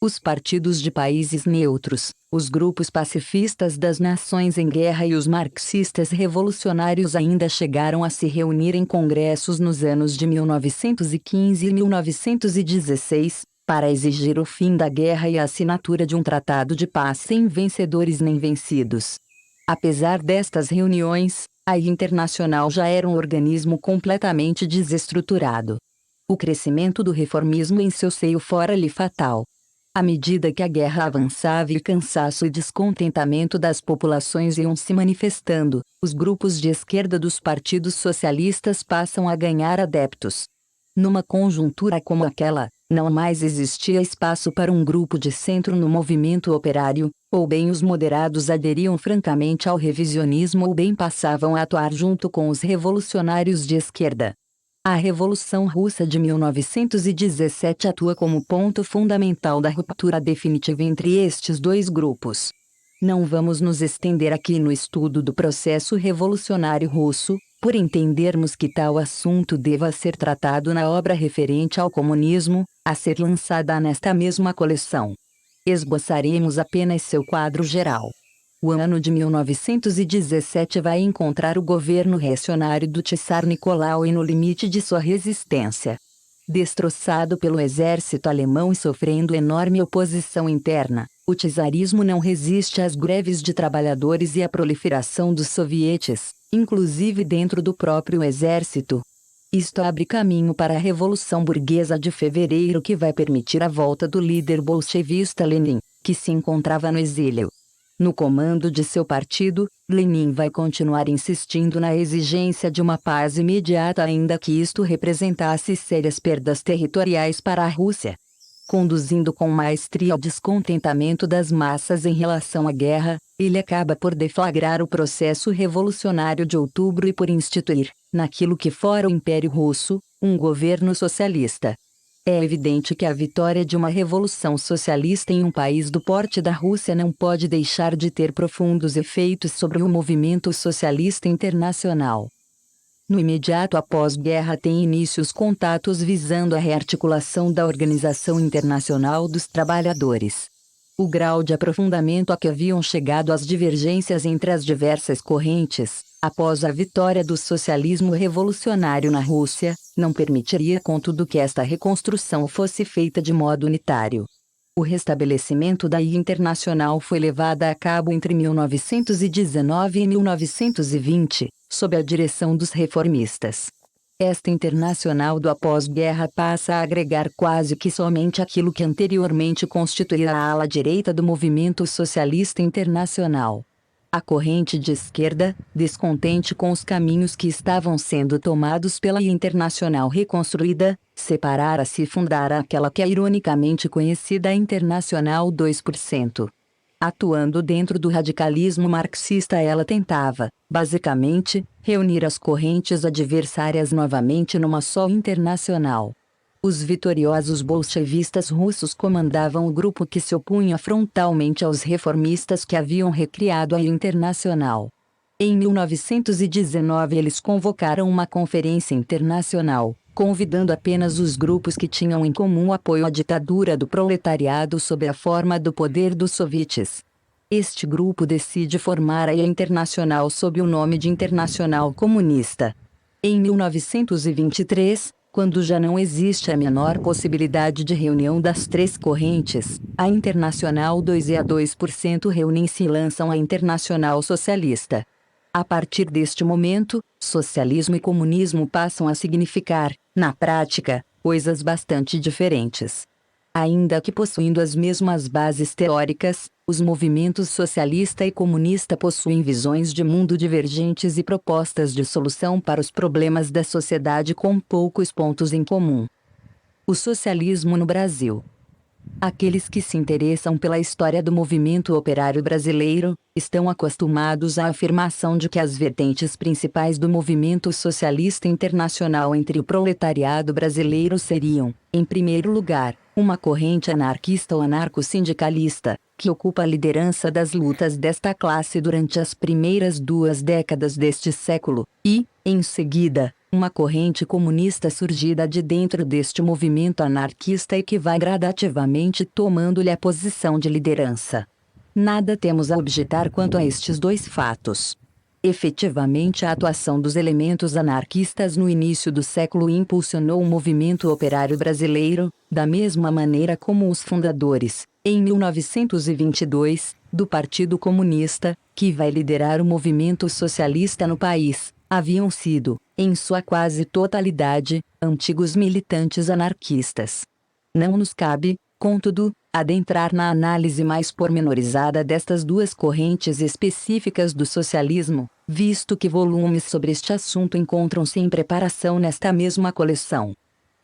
Os partidos de países neutros, os grupos pacifistas das nações em guerra e os marxistas revolucionários ainda chegaram a se reunir em congressos nos anos de 1915 e 1916, para exigir o fim da guerra e a assinatura de um tratado de paz sem vencedores nem vencidos. Apesar destas reuniões, a Internacional já era um organismo completamente desestruturado. O crescimento do reformismo em seu seio fora-lhe fatal. À medida que a guerra avançava e o cansaço e descontentamento das populações iam se manifestando, os grupos de esquerda dos partidos socialistas passam a ganhar adeptos. Numa conjuntura como aquela, não mais existia espaço para um grupo de centro no movimento operário, ou bem os moderados aderiam francamente ao revisionismo ou bem passavam a atuar junto com os revolucionários de esquerda. A Revolução Russa de 1917 atua como ponto fundamental da ruptura definitiva entre estes dois grupos. Não vamos nos estender aqui no estudo do processo revolucionário russo, por entendermos que tal assunto deva ser tratado na obra referente ao comunismo, a ser lançada nesta mesma coleção. Esboçaremos apenas seu quadro geral. O ano de 1917 vai encontrar o governo reacionário do Tsar Nicolau no limite de sua resistência. Destroçado pelo exército alemão e sofrendo enorme oposição interna, o czarismo não resiste às greves de trabalhadores e à proliferação dos sovietes, inclusive dentro do próprio exército. Isto abre caminho para a Revolução Burguesa de Fevereiro, que vai permitir a volta do líder bolchevista Lenin, que se encontrava no exílio. No comando de seu partido, Lenin vai continuar insistindo na exigência de uma paz imediata, ainda que isto representasse sérias perdas territoriais para a Rússia. Conduzindo com maestria ao descontentamento das massas em relação à guerra, ele acaba por deflagrar o processo revolucionário de outubro e por instituir, naquilo que fora o Império Russo, um governo socialista. É evidente que a vitória de uma revolução socialista em um país do porte da Rússia não pode deixar de ter profundos efeitos sobre o movimento socialista internacional. No imediato após-guerra tem início os contatos visando a rearticulação da Organização Internacional dos Trabalhadores. O grau de aprofundamento a que haviam chegado as divergências entre as diversas correntes, após a vitória do socialismo revolucionário na Rússia, não permitiria contudo que esta reconstrução fosse feita de modo unitário. O restabelecimento da Internacional foi levado a cabo entre 1919 e 1920, sob a direção dos reformistas. Esta Internacional do após-guerra passa a agregar quase que somente aquilo que anteriormente constituía a ala direita do movimento socialista internacional. A corrente de esquerda, descontente com os caminhos que estavam sendo tomados pela Internacional reconstruída, separara-se e fundara aquela que é ironicamente conhecida Internacional 2%. Atuando dentro do radicalismo marxista, ela tentava, basicamente, reunir as correntes adversárias novamente numa só internacional. Os vitoriosos bolchevistas russos comandavam o grupo que se opunha frontalmente aos reformistas que haviam recriado a Internacional. Em 1919 eles convocaram uma conferência internacional, convidando apenas os grupos que tinham em comum apoio à ditadura do proletariado sob a forma do poder dos sovietes. Este grupo decide formar a Internacional sob o nome de Internacional Comunista. Em 1923, quando já não existe a menor possibilidade de reunião das três correntes, a Internacional 2 e a 2% reúnem-se e lançam a Internacional Socialista. A partir deste momento, socialismo e comunismo passam a significar, na prática, coisas bastante diferentes. Ainda que possuindo as mesmas bases teóricas, os movimentos socialista e comunista possuem visões de mundo divergentes e propostas de solução para os problemas da sociedade com poucos pontos em comum. O socialismo no Brasil. Aqueles que se interessam pela história do movimento operário brasileiro, estão acostumados à afirmação de que as vertentes principais do movimento socialista internacional entre o proletariado brasileiro seriam, em primeiro lugar, uma corrente anarquista ou anarco-sindicalista, que ocupa a liderança das lutas desta classe durante as primeiras 2 décadas deste século, e, em seguida, uma corrente comunista surgida de dentro deste movimento anarquista e que vai gradativamente tomando-lhe a posição de liderança. Nada temos a objetar quanto a estes dois fatos. Efetivamente, a atuação dos elementos anarquistas no início do século impulsionou o movimento operário brasileiro, da mesma maneira como os fundadores, em 1922, do Partido Comunista, que vai liderar o movimento socialista no país, haviam sido, em sua quase totalidade, antigos militantes anarquistas. Não nos cabe, contudo, adentrar na análise mais pormenorizada destas duas correntes específicas do socialismo, visto que volumes sobre este assunto encontram-se em preparação nesta mesma coleção.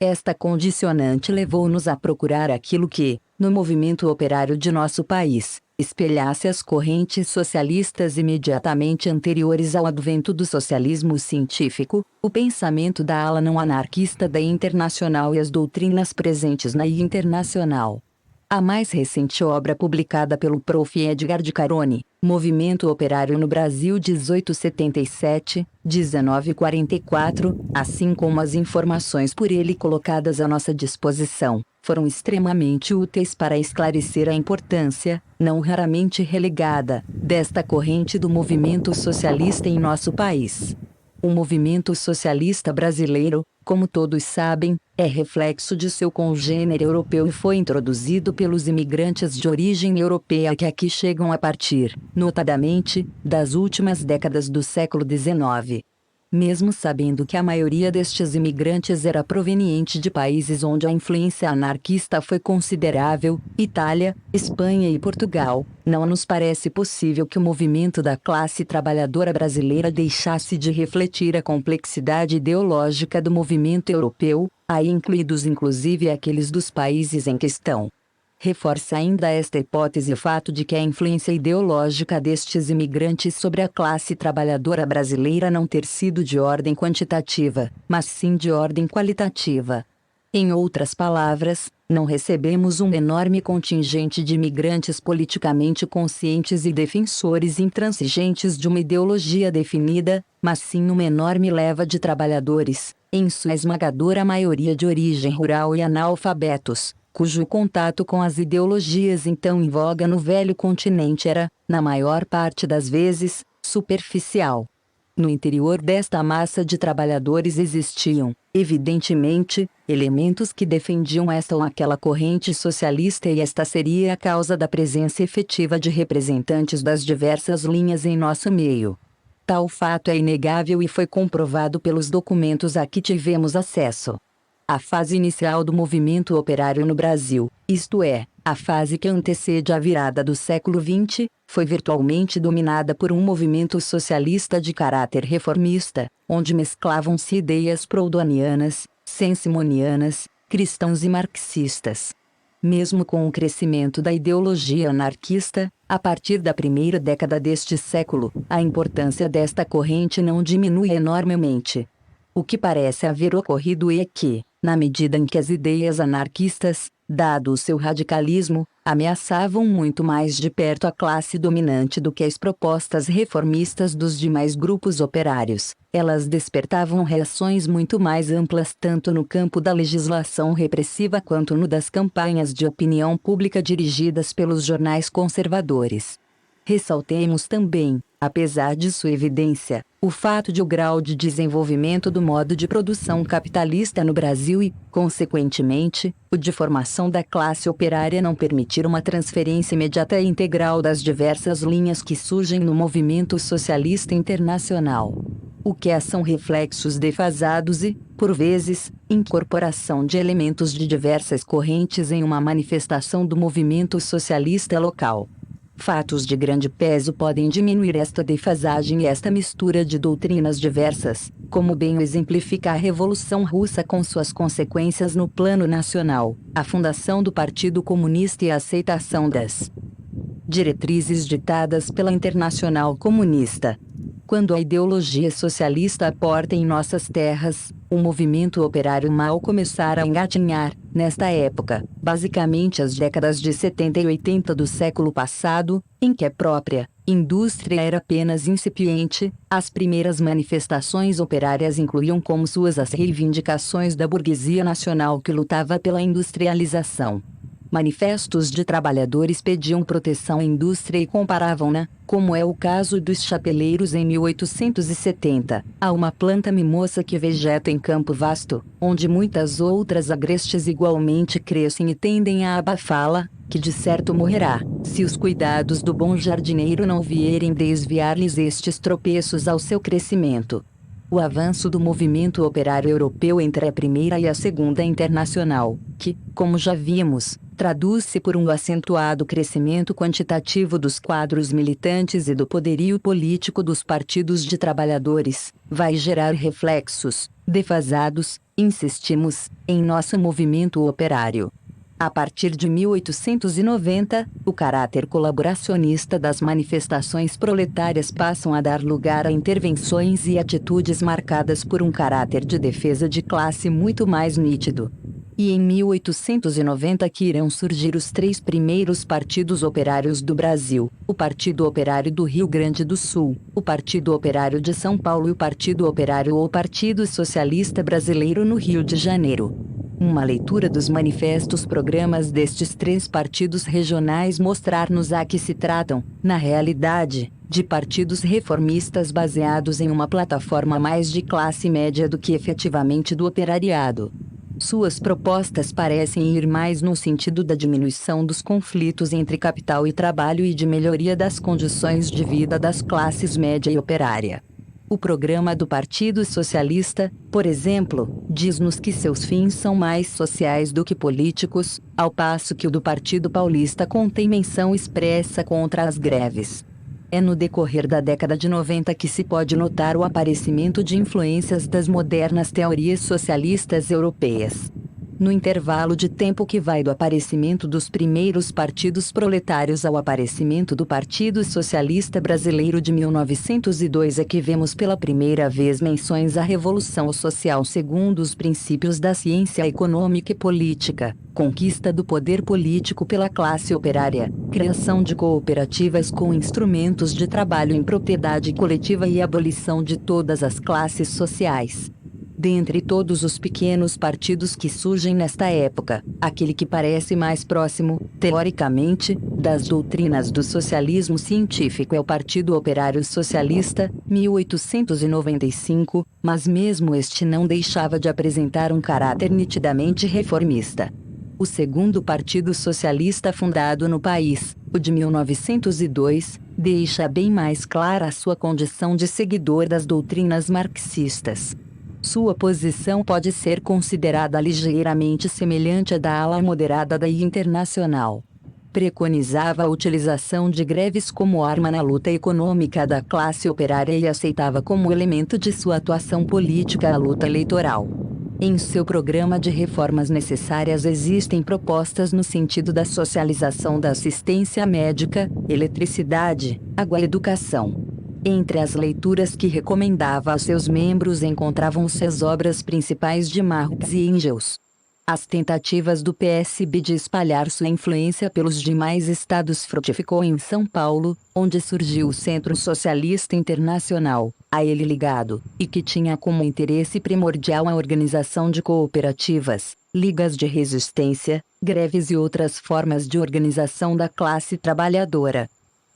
Esta condicionante levou-nos a procurar aquilo que, no movimento operário de nosso país, espelhasse as correntes socialistas imediatamente anteriores ao advento do socialismo científico, o pensamento da ala não anarquista da Internacional e as doutrinas presentes na Internacional. A mais recente obra publicada pelo Prof. Edgar de Carone, Movimento Operário no Brasil 1877-1944, assim como as informações por ele colocadas à nossa disposição, foram extremamente úteis para esclarecer a importância, não raramente relegada, desta corrente do movimento socialista em nosso país. O movimento socialista brasileiro, como todos sabem, é reflexo de seu congênere europeu e foi introduzido pelos imigrantes de origem europeia que aqui chegam a partir, notadamente, das últimas décadas do século XIX. Mesmo sabendo que a maioria destes imigrantes era proveniente de países onde a influência anarquista foi considerável, Itália, Espanha e Portugal, não nos parece possível que o movimento da classe trabalhadora brasileira deixasse de refletir a complexidade ideológica do movimento europeu, aí incluídos inclusive aqueles dos países em questão. Reforça ainda esta hipótese o fato de que a influência ideológica destes imigrantes sobre a classe trabalhadora brasileira não ter sido de ordem quantitativa, mas sim de ordem qualitativa. Em outras palavras, não recebemos um enorme contingente de imigrantes politicamente conscientes e defensores intransigentes de uma ideologia definida, mas sim uma enorme leva de trabalhadores, em sua esmagadora maioria de origem rural e analfabetos, cujo contato com as ideologias então em voga no velho continente era, na maior parte das vezes, superficial. No interior desta massa de trabalhadores existiam, evidentemente, elementos que defendiam esta ou aquela corrente socialista e esta seria a causa da presença efetiva de representantes das diversas linhas em nosso meio. Tal fato é inegável e foi comprovado pelos documentos a que tivemos acesso. A fase inicial do movimento operário no Brasil, isto é, a fase que antecede a virada do século XX, foi virtualmente dominada por um movimento socialista de caráter reformista, onde mesclavam-se ideias proudhonianas, saint-simonianas, cristãos e marxistas. Mesmo com o crescimento da ideologia anarquista, a partir da primeira década deste século, a importância desta corrente não diminui enormemente. O que parece haver ocorrido é que, na medida em que as ideias anarquistas, dado o seu radicalismo, ameaçavam muito mais de perto a classe dominante do que as propostas reformistas dos demais grupos operários, elas despertavam reações muito mais amplas tanto no campo da legislação repressiva quanto no das campanhas de opinião pública dirigidas pelos jornais conservadores. Ressaltemos também, apesar de sua evidência, o fato de o grau de desenvolvimento do modo de produção capitalista no Brasil e, consequentemente, o de formação da classe operária não permitir uma transferência imediata e integral das diversas linhas que surgem no movimento socialista internacional. O que são reflexos defasados e, por vezes, incorporação de elementos de diversas correntes em uma manifestação do movimento socialista local. Fatos de grande peso podem diminuir esta defasagem e esta mistura de doutrinas diversas, como bem exemplifica a Revolução Russa com suas consequências no plano nacional, a fundação do Partido Comunista e a aceitação das diretrizes ditadas pela Internacional Comunista. Quando a ideologia socialista aporta em nossas terras, o movimento operário mal começara a engatinhar, nesta época, basicamente as décadas de 70 e 80 do século passado, em que a própria Indústria era apenas incipiente, as primeiras manifestações operárias incluíam como suas as reivindicações da burguesia nacional que lutava pela industrialização. Manifestos de trabalhadores pediam proteção à indústria e comparavam-na, como é o caso dos chapeleiros em 1870, a uma planta mimosa que vegeta em campo vasto, onde muitas outras agrestes igualmente crescem e tendem a abafá-la, que de certo morrerá, se os cuidados do bom jardineiro não vierem desviar-lhes estes tropeços ao seu crescimento. O avanço do movimento operário europeu entre a Primeira e a Segunda Internacional, que, como já vimos, traduz-se por um acentuado crescimento quantitativo dos quadros militantes e do poderio político dos partidos de trabalhadores, vai gerar reflexos, defasados, insistimos, em nosso movimento operário. A partir de 1890, o caráter colaboracionista das manifestações proletárias passam a dar lugar a intervenções e atitudes marcadas por um caráter de defesa de classe muito mais nítido. E em 1890 que irão surgir os três primeiros partidos operários do Brasil, o Partido Operário do Rio Grande do Sul, o Partido Operário de São Paulo e o Partido Operário ou Partido Socialista Brasileiro no Rio de Janeiro. Uma leitura dos manifestos programas destes três partidos regionais mostrar-nos a que se tratam, na realidade, de partidos reformistas baseados em uma plataforma mais de classe média do que efetivamente do operariado. Suas propostas parecem ir mais no sentido da diminuição dos conflitos entre capital e trabalho e de melhoria das condições de vida das classes média e operária. O programa do Partido Socialista, por exemplo, diz-nos que seus fins são mais sociais do que políticos, ao passo que o do Partido Paulista contém menção expressa contra as greves. É no decorrer da década de 90 que se pode notar o aparecimento de influências das modernas teorias socialistas europeias. No intervalo de tempo que vai do aparecimento dos primeiros partidos proletários ao aparecimento do Partido Socialista Brasileiro de 1902 é que vemos pela primeira vez menções à revolução social segundo os princípios da ciência econômica e política, conquista do poder político pela classe operária, criação de cooperativas com instrumentos de trabalho em propriedade coletiva e abolição de todas as classes sociais. Dentre todos os pequenos partidos que surgem nesta época, aquele que parece mais próximo, teoricamente, das doutrinas do socialismo científico é o Partido Operário Socialista, 1895, mas mesmo este não deixava de apresentar um caráter nitidamente reformista. O segundo Partido Socialista fundado no país, o de 1902, deixa bem mais clara a sua condição de seguidor das doutrinas marxistas. Sua posição pode ser considerada ligeiramente semelhante à da ala moderada da Internacional. Preconizava a utilização de greves como arma na luta econômica da classe operária e aceitava como elemento de sua atuação política a luta eleitoral. Em seu programa de reformas necessárias existem propostas no sentido da socialização da assistência médica, eletricidade, água e educação. Entre as leituras que recomendava aos seus membros encontravam-se as obras principais de Marx e Engels. As tentativas do PSB de espalhar sua influência pelos demais estados frutificou em São Paulo, onde surgiu o Centro Socialista Internacional, a ele ligado, e que tinha como interesse primordial a organização de cooperativas, ligas de resistência, greves e outras formas de organização da classe trabalhadora.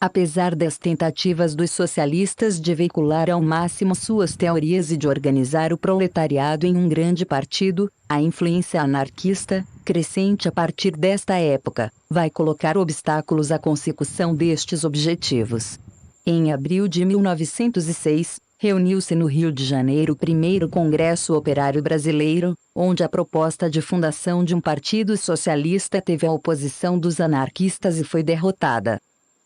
Apesar das tentativas dos socialistas de veicular ao máximo suas teorias e de organizar o proletariado em um grande partido, a influência anarquista, crescente a partir desta época, vai colocar obstáculos à consecução destes objetivos. Em abril de 1906, reuniu-se no Rio de Janeiro o primeiro Congresso Operário Brasileiro, onde a proposta de fundação de um partido socialista teve a oposição dos anarquistas e foi derrotada.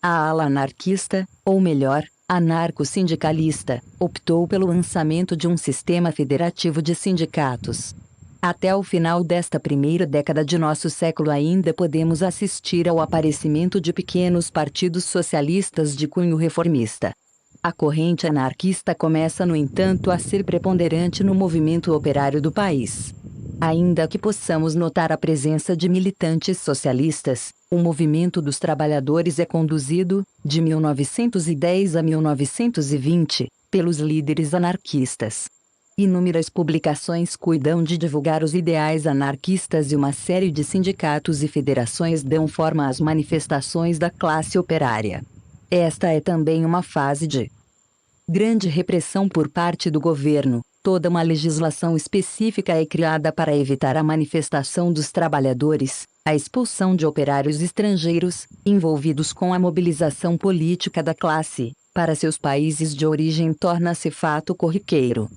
A ala anarquista, ou melhor, anarco-sindicalista, optou pelo lançamento de um sistema federativo de sindicatos. Até o final desta primeira década de nosso século ainda podemos assistir ao aparecimento de pequenos partidos socialistas de cunho reformista. A corrente anarquista começa, no entanto, a ser preponderante no movimento operário do país. Ainda que possamos notar a presença de militantes socialistas, O movimento dos trabalhadores é conduzido, de 1910 a 1920, pelos líderes anarquistas. Inúmeras publicações cuidam de divulgar os ideais anarquistas e uma série de sindicatos e federações dão forma às manifestações da classe operária. Esta é também uma fase de grande repressão por parte do governo. Toda uma legislação específica é criada para evitar a manifestação dos trabalhadores, a expulsão de operários estrangeiros, envolvidos com a mobilização política da classe, para seus países de origem torna-se fato corriqueiro.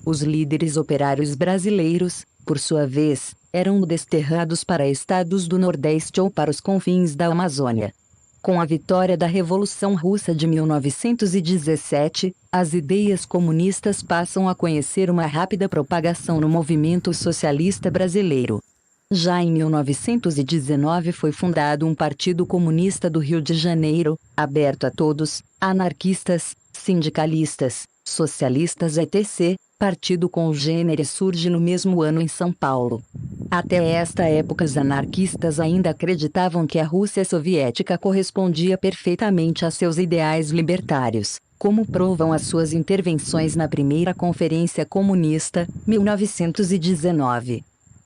Os líderes operários brasileiros, por sua vez, eram desterrados para estados do Nordeste ou para os confins da Amazônia. Com a vitória da Revolução Russa de 1917, as ideias comunistas passam a conhecer uma rápida propagação no movimento socialista brasileiro. Já em 1919 foi fundado um Partido Comunista do Rio de Janeiro, aberto a todos, anarquistas, sindicalistas, socialistas etc. Partido congênere surge no mesmo ano em São Paulo. Até esta época os anarquistas ainda acreditavam que a Rússia soviética correspondia perfeitamente a seus ideais libertários, como provam as suas intervenções na Primeira Conferência Comunista, 1919.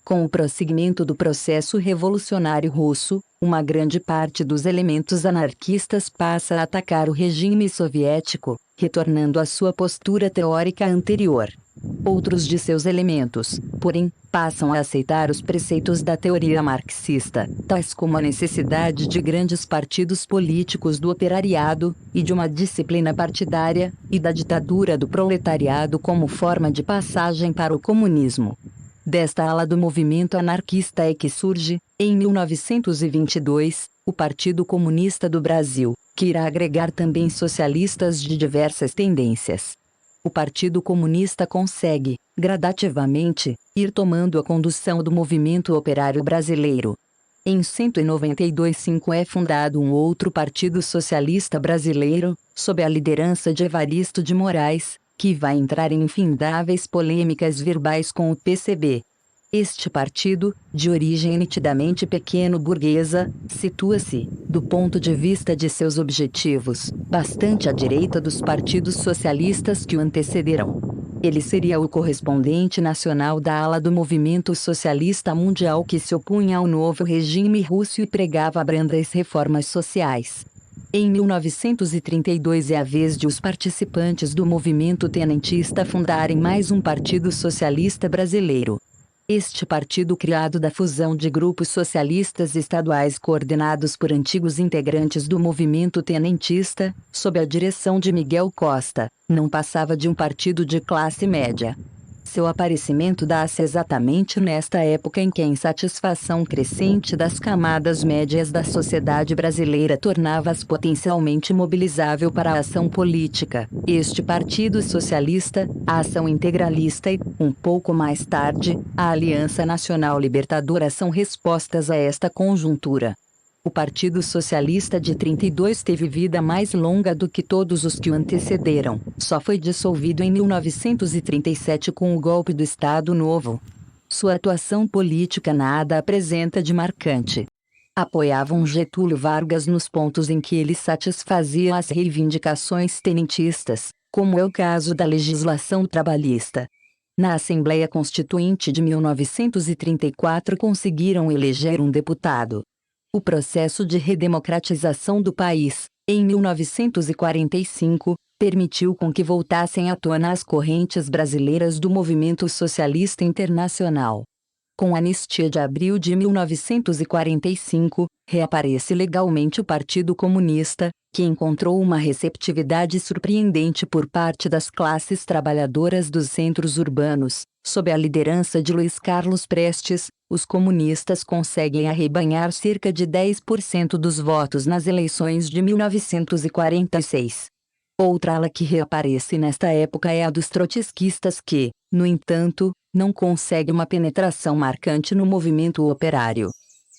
Com o prosseguimento do processo revolucionário russo, uma grande parte dos elementos anarquistas passa a atacar o regime soviético, retornando à sua postura teórica anterior. Outros de seus elementos, porém, passam a aceitar os preceitos da teoria marxista, tais como a necessidade de grandes partidos políticos do operariado, e de uma disciplina partidária, e da ditadura do proletariado como forma de passagem para o comunismo. Desta ala do movimento anarquista é que surge, em 1922, o Partido Comunista do Brasil, que irá agregar também socialistas de diversas tendências. O Partido Comunista consegue, gradativamente, ir tomando a condução do movimento operário brasileiro. Em 192 é fundado um outro Partido Socialista Brasileiro, sob a liderança de Evaristo de Moraes, que vai entrar em infindáveis polêmicas verbais com o PCB. Este partido, de origem nitidamente pequeno-burguesa, situa-se, do ponto de vista de seus objetivos, bastante à direita dos partidos socialistas que o antecederam. Ele seria o correspondente nacional da ala do movimento socialista mundial que se opunha ao novo regime russo e pregava brandas reformas sociais. Em 1932 é a vez de os participantes do movimento tenentista fundarem mais um Partido Socialista Brasileiro. Este partido, criado da fusão de grupos socialistas estaduais coordenados por antigos integrantes do movimento tenentista, sob a direção de Miguel Costa, não passava de um partido de classe média. Seu aparecimento dá-se exatamente nesta época em que a insatisfação crescente das camadas médias da sociedade brasileira tornava-as potencialmente mobilizável para a ação política. Este Partido Socialista, a Ação Integralista e, um pouco mais tarde, a Aliança Nacional Libertadora são respostas a esta conjuntura. O Partido Socialista de 32 teve vida mais longa do que todos os que o antecederam, só foi dissolvido em 1937 com o golpe do Estado Novo. Sua atuação política nada apresenta de marcante. Apoiavam Getúlio Vargas nos pontos em que ele satisfazia as reivindicações tenentistas, como é o caso da legislação trabalhista. Na Assembleia Constituinte de 1934 conseguiram eleger um deputado. O processo de redemocratização do país, em 1945, permitiu com que voltassem à tona as correntes brasileiras do movimento socialista internacional. Com a anistia de abril de 1945, reaparece legalmente o Partido Comunista, que encontrou uma receptividade surpreendente por parte das classes trabalhadoras dos centros urbanos. Sob a liderança de Luiz Carlos Prestes, os comunistas conseguem arrebanhar cerca de 10% dos votos nas eleições de 1946. Outra ala que reaparece nesta época é a dos trotskistas que, no entanto, não consegue uma penetração marcante no movimento operário.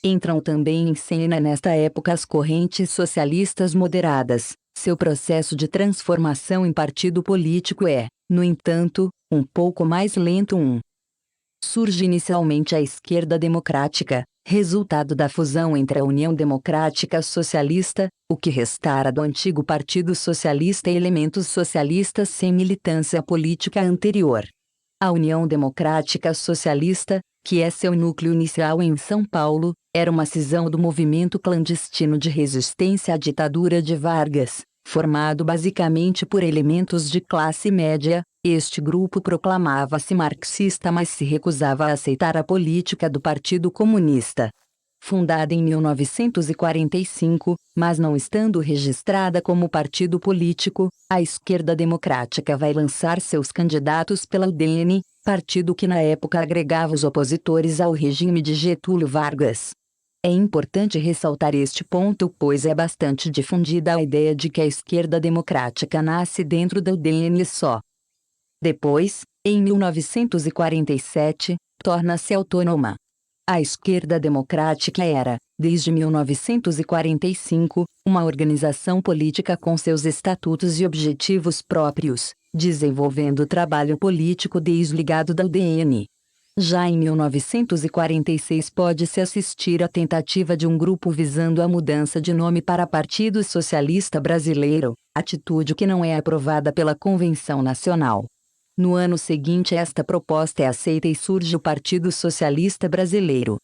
Entram também em cena nesta época as correntes socialistas moderadas. Seu processo de transformação em partido político é, no entanto, um pouco mais lento. Surge inicialmente a esquerda democrática, Resultado da fusão entre a União Democrática Socialista, o que restara do antigo Partido Socialista e elementos socialistas sem militância política anterior. A União Democrática Socialista, que é seu núcleo inicial em São Paulo, era uma cisão do movimento clandestino de resistência à ditadura de Vargas, formado basicamente por elementos de classe média. Este grupo proclamava-se marxista, mas se recusava a aceitar a política do Partido Comunista. Fundada em 1945, mas não estando registrada como partido político, a Esquerda Democrática vai lançar seus candidatos pela UDN, partido que na época agregava os opositores ao regime de Getúlio Vargas. É importante ressaltar este ponto, pois é bastante difundida a ideia de que a Esquerda Democrática nasce dentro da UDN só. Depois, em 1947, torna-se autônoma. A Esquerda Democrática era, desde 1945, uma organização política com seus estatutos e objetivos próprios, desenvolvendo trabalho político desligado da UDN. Já em 1946 pode-se assistir à tentativa de um grupo visando a mudança de nome para Partido Socialista Brasileiro, atitude que não é aprovada pela Convenção Nacional. No ano seguinte esta proposta é aceita e surge o Partido Socialista Brasileiro.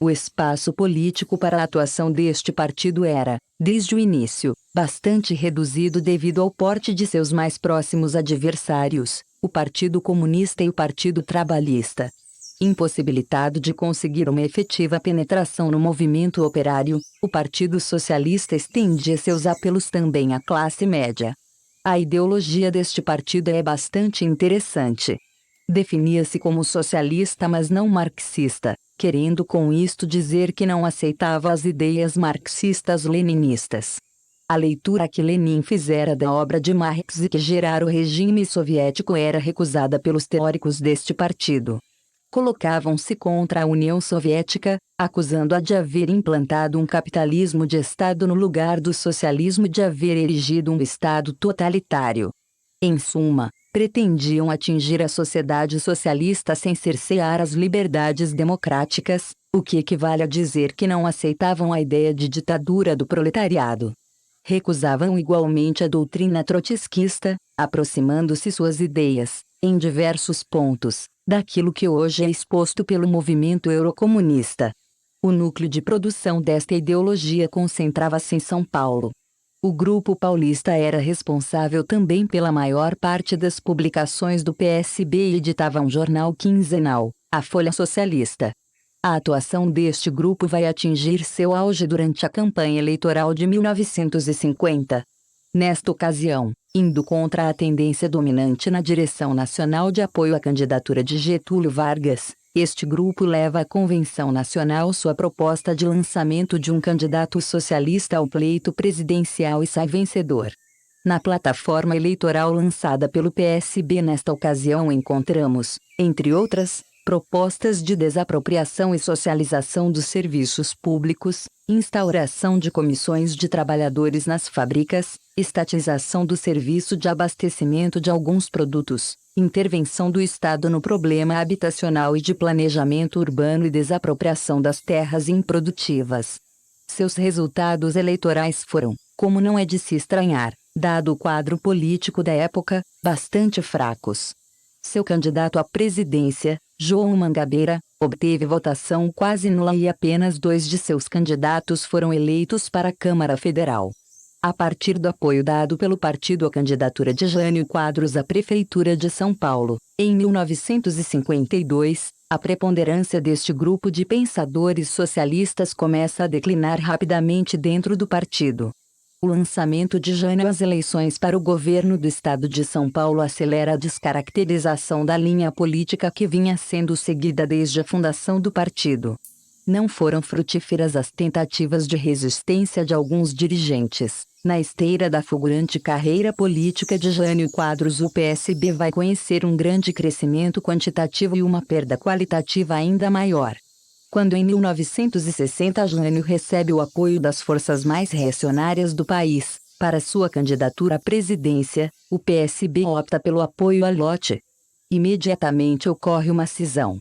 O espaço político para a atuação deste partido era, desde o início, bastante reduzido devido ao porte de seus mais próximos adversários, o Partido Comunista e o Partido Trabalhista. Impossibilitado de conseguir uma efetiva penetração no movimento operário, o Partido Socialista estendia seus apelos também à classe média. A ideologia deste partido é bastante interessante. Definia-se como socialista, mas não marxista, querendo com isto dizer que não aceitava as ideias marxistas-leninistas. A leitura que Lenin fizera da obra de Marx e que gerara o regime soviético era recusada pelos teóricos deste partido. Colocavam-se contra a União Soviética, acusando-a de haver implantado um capitalismo de Estado no lugar do socialismo e de haver erigido um Estado totalitário. Em suma, pretendiam atingir a sociedade socialista sem cercear as liberdades democráticas, o que equivale a dizer que não aceitavam a ideia de ditadura do proletariado. Recusavam igualmente a doutrina trotskista, aproximando-se suas ideias, em diversos pontos, daquilo que hoje é exposto pelo movimento eurocomunista. O núcleo de produção desta ideologia concentrava-se em São Paulo. O Grupo Paulista era responsável também pela maior parte das publicações do PSB e editava um jornal quinzenal, a Folha Socialista. A atuação deste grupo vai atingir seu auge durante a campanha eleitoral de 1950. Nesta ocasião, indo contra a tendência dominante na direção nacional de apoio à candidatura de Getúlio Vargas, este grupo leva à Convenção Nacional sua proposta de lançamento de um candidato socialista ao pleito presidencial e sai vencedor. Na plataforma eleitoral lançada pelo PSB nesta ocasião encontramos, entre outras, propostas de desapropriação e socialização dos serviços públicos, instauração de comissões de trabalhadores nas fábricas, estatização do serviço de abastecimento de alguns produtos, intervenção do Estado no problema habitacional e de planejamento urbano e desapropriação das terras improdutivas. Seus resultados eleitorais foram, como não é de se estranhar, dado o quadro político da época, bastante fracos. Seu candidato à presidência, João Mangabeira, obteve votação quase nula e apenas 2 de seus candidatos foram eleitos para a Câmara Federal. A partir do apoio dado pelo partido à candidatura de Jânio Quadros à Prefeitura de São Paulo, em 1952, a preponderância deste grupo de pensadores socialistas começa a declinar rapidamente dentro do partido. O lançamento de Jânio às eleições para o governo do estado de São Paulo acelera a descaracterização da linha política que vinha sendo seguida desde a fundação do partido. Não foram frutíferas as tentativas de resistência de alguns dirigentes. Na esteira da fulgurante carreira política de Jânio Quadros, o PSB vai conhecer um grande crescimento quantitativo e uma perda qualitativa ainda maior. Quando em 1960 Jânio recebe o apoio das forças mais reacionárias do país, para sua candidatura à presidência, o PSB opta pelo apoio a Lott. Imediatamente ocorre uma cisão.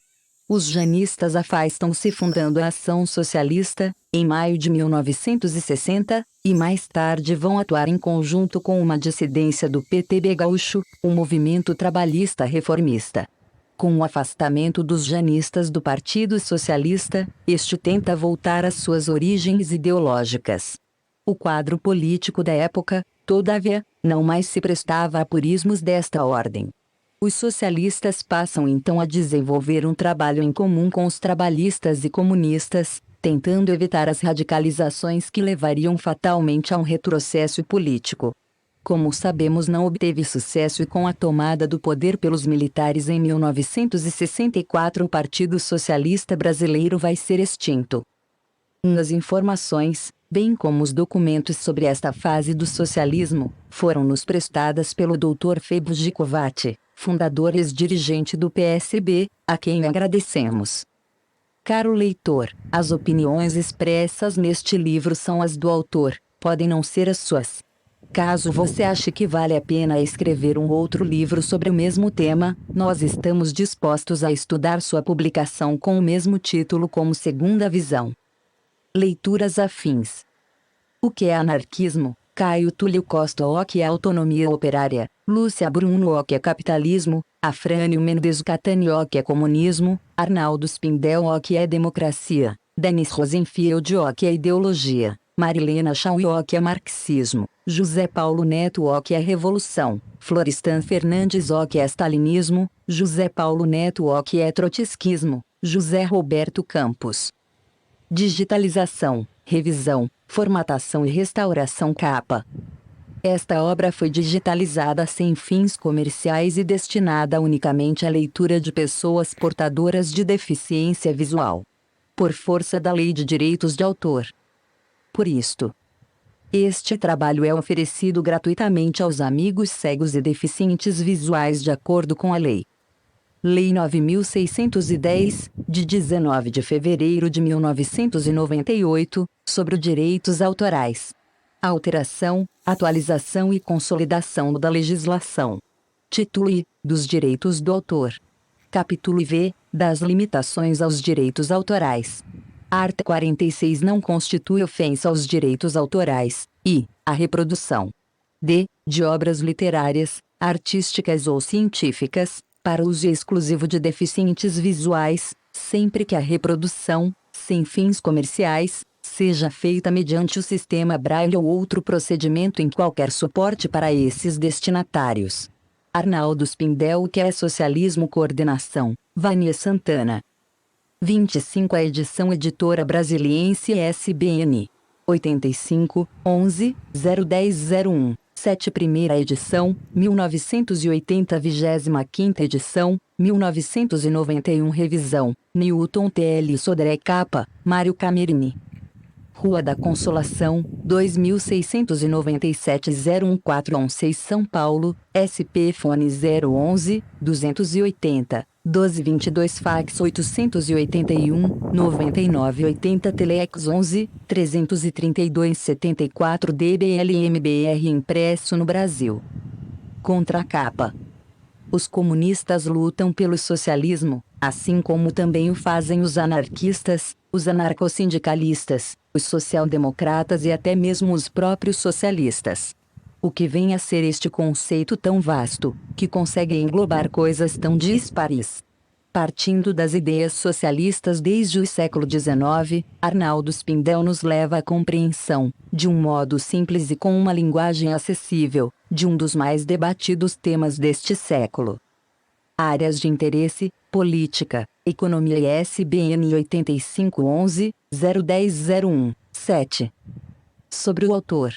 Os janistas afastam-se fundando a Ação Socialista, em maio de 1960, e mais tarde vão atuar em conjunto com uma dissidência do PTB gaúcho, o Movimento Trabalhista Reformista. Com o afastamento dos janistas do Partido Socialista, este tenta voltar às suas origens ideológicas. O quadro político da época, todavia, não mais se prestava a apurismos desta ordem. Os socialistas passam então a desenvolver um trabalho em comum com os trabalhistas e comunistas, tentando evitar as radicalizações que levariam fatalmente a um retrocesso político. Como sabemos, não obteve sucesso e com a tomada do poder pelos militares em 1964 o Partido Socialista Brasileiro vai ser extinto. As informações, bem como os documentos sobre esta fase do socialismo, foram-nos prestadas pelo Dr. Febo Gicovati, fundador e ex-dirigente do PSB, a quem agradecemos. Caro leitor, as opiniões expressas neste livro são as do autor, podem não ser as suas. Caso você ache que vale a pena escrever um outro livro sobre o mesmo tema, nós estamos dispostos a estudar sua publicação com o mesmo título como segunda visão. Leituras afins. O que é anarquismo? Caio Túlio Costa. O que é autonomia operária? Lúcia Bruno. O que é capitalismo? Afrânio Mendes Catani. O que é comunismo? Arnaldo Spindel. O que é democracia? Denis Rosenfield. O que é ideologia? Marilena Chauí. O que é marxismo? José Paulo Neto. O que é revolução? Florestan Fernandes. O que é stalinismo? José Paulo Neto. O que é trotskismo? José Roberto Campos. Digitalização, revisão, formatação e restauração. Capa. Esta obra foi digitalizada sem fins comerciais e destinada unicamente à leitura de pessoas portadoras de deficiência visual, por força da Lei de Direitos de Autor. Por isto, este trabalho é oferecido gratuitamente aos amigos cegos e deficientes visuais de acordo com a Lei. Lei 9.610, de 19 de fevereiro de 1998, sobre os direitos autorais. Alteração, atualização e consolidação da legislação. Título I, dos direitos do autor. Capítulo IV, das limitações aos direitos autorais. Art. 46 não constitui ofensa aos direitos autorais, e, a reprodução. D, de obras literárias, artísticas ou científicas, para uso exclusivo de deficientes visuais, sempre que a reprodução, sem fins comerciais, seja feita mediante o sistema Braille ou outro procedimento em qualquer suporte para esses destinatários. Arnaldo Spindel. O que é socialismo? Coordenação, Vânia Santana. 25. A edição Editora Brasiliense SBN. 85, 11, 01001. 7. Primeira edição, 1980. 25ª edição, 1991. Revisão, Newton T.L. Sodré. Capa, Mário Camerini. Rua da Consolação, 2697 01416 São Paulo, SP Fone 011 280 1222 Fax 881 9980 Telex 11 332 74 DBLMBR impresso no Brasil. Contracapa. Os comunistas lutam pelo socialismo, assim como também o fazem os anarquistas, os anarcossindicalistas, os social-democratas e até mesmo os próprios socialistas. O que vem a ser este conceito tão vasto, que consegue englobar coisas tão dispares? Partindo das ideias socialistas desde o século XIX, Arnaldo Spindel nos leva à compreensão, de um modo simples e com uma linguagem acessível, de um dos mais debatidos temas deste século. Áreas de interesse: política, economia e SBN 8511 01001 7. Sobre o autor.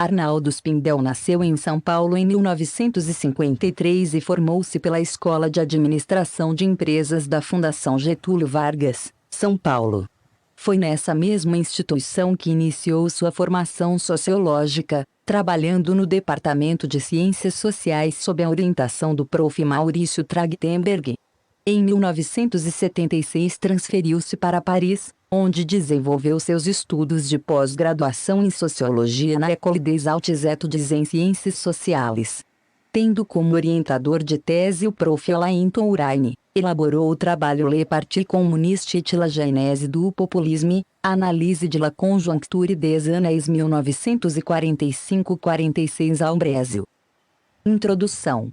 Arnaldo Spindel nasceu em São Paulo em 1953 e formou-se pela Escola de Administração de Empresas da Fundação Getúlio Vargas, São Paulo. Foi nessa mesma instituição que iniciou sua formação sociológica, trabalhando no Departamento de Ciências Sociais sob a orientação do Prof. Maurício Trachtenberg. Em 1976 transferiu-se para Paris, onde desenvolveu seus estudos de pós-graduação em Sociologia na École des Hautes Études em Ciências Sociales. Tendo como orientador de tese o Prof. Alain Touraine, elaborou o trabalho Le Parti communiste et la genèse du populisme, analise de la conjoncture des années 1945-46 ao Brasil. Introdução.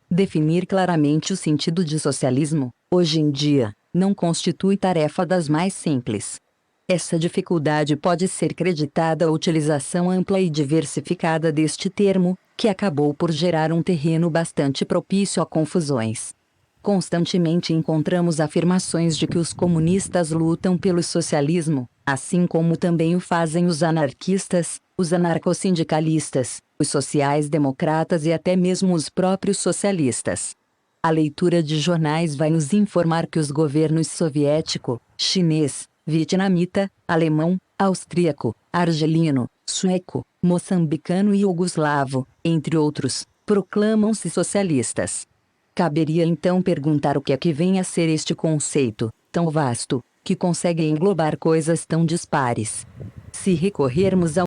Definir claramente o sentido de socialismo, hoje em dia, não constitui tarefa das mais simples. Essa dificuldade pode ser creditada à utilização ampla e diversificada deste termo, que acabou por gerar um terreno bastante propício a confusões. Constantemente encontramos afirmações de que os comunistas lutam pelo socialismo, assim como também o fazem os anarquistas, os anarcossindicalistas, os sociais-democratas e até mesmo os próprios socialistas. A leitura de jornais vai nos informar que os governos soviético, chinês, vietnamita, alemão, austríaco, argelino, sueco, moçambicano e iugoslavo, entre outros, proclamam-se socialistas. Caberia então perguntar o que é que vem a ser este conceito, tão vasto, que consegue englobar coisas tão dispares. Se recorrermos ao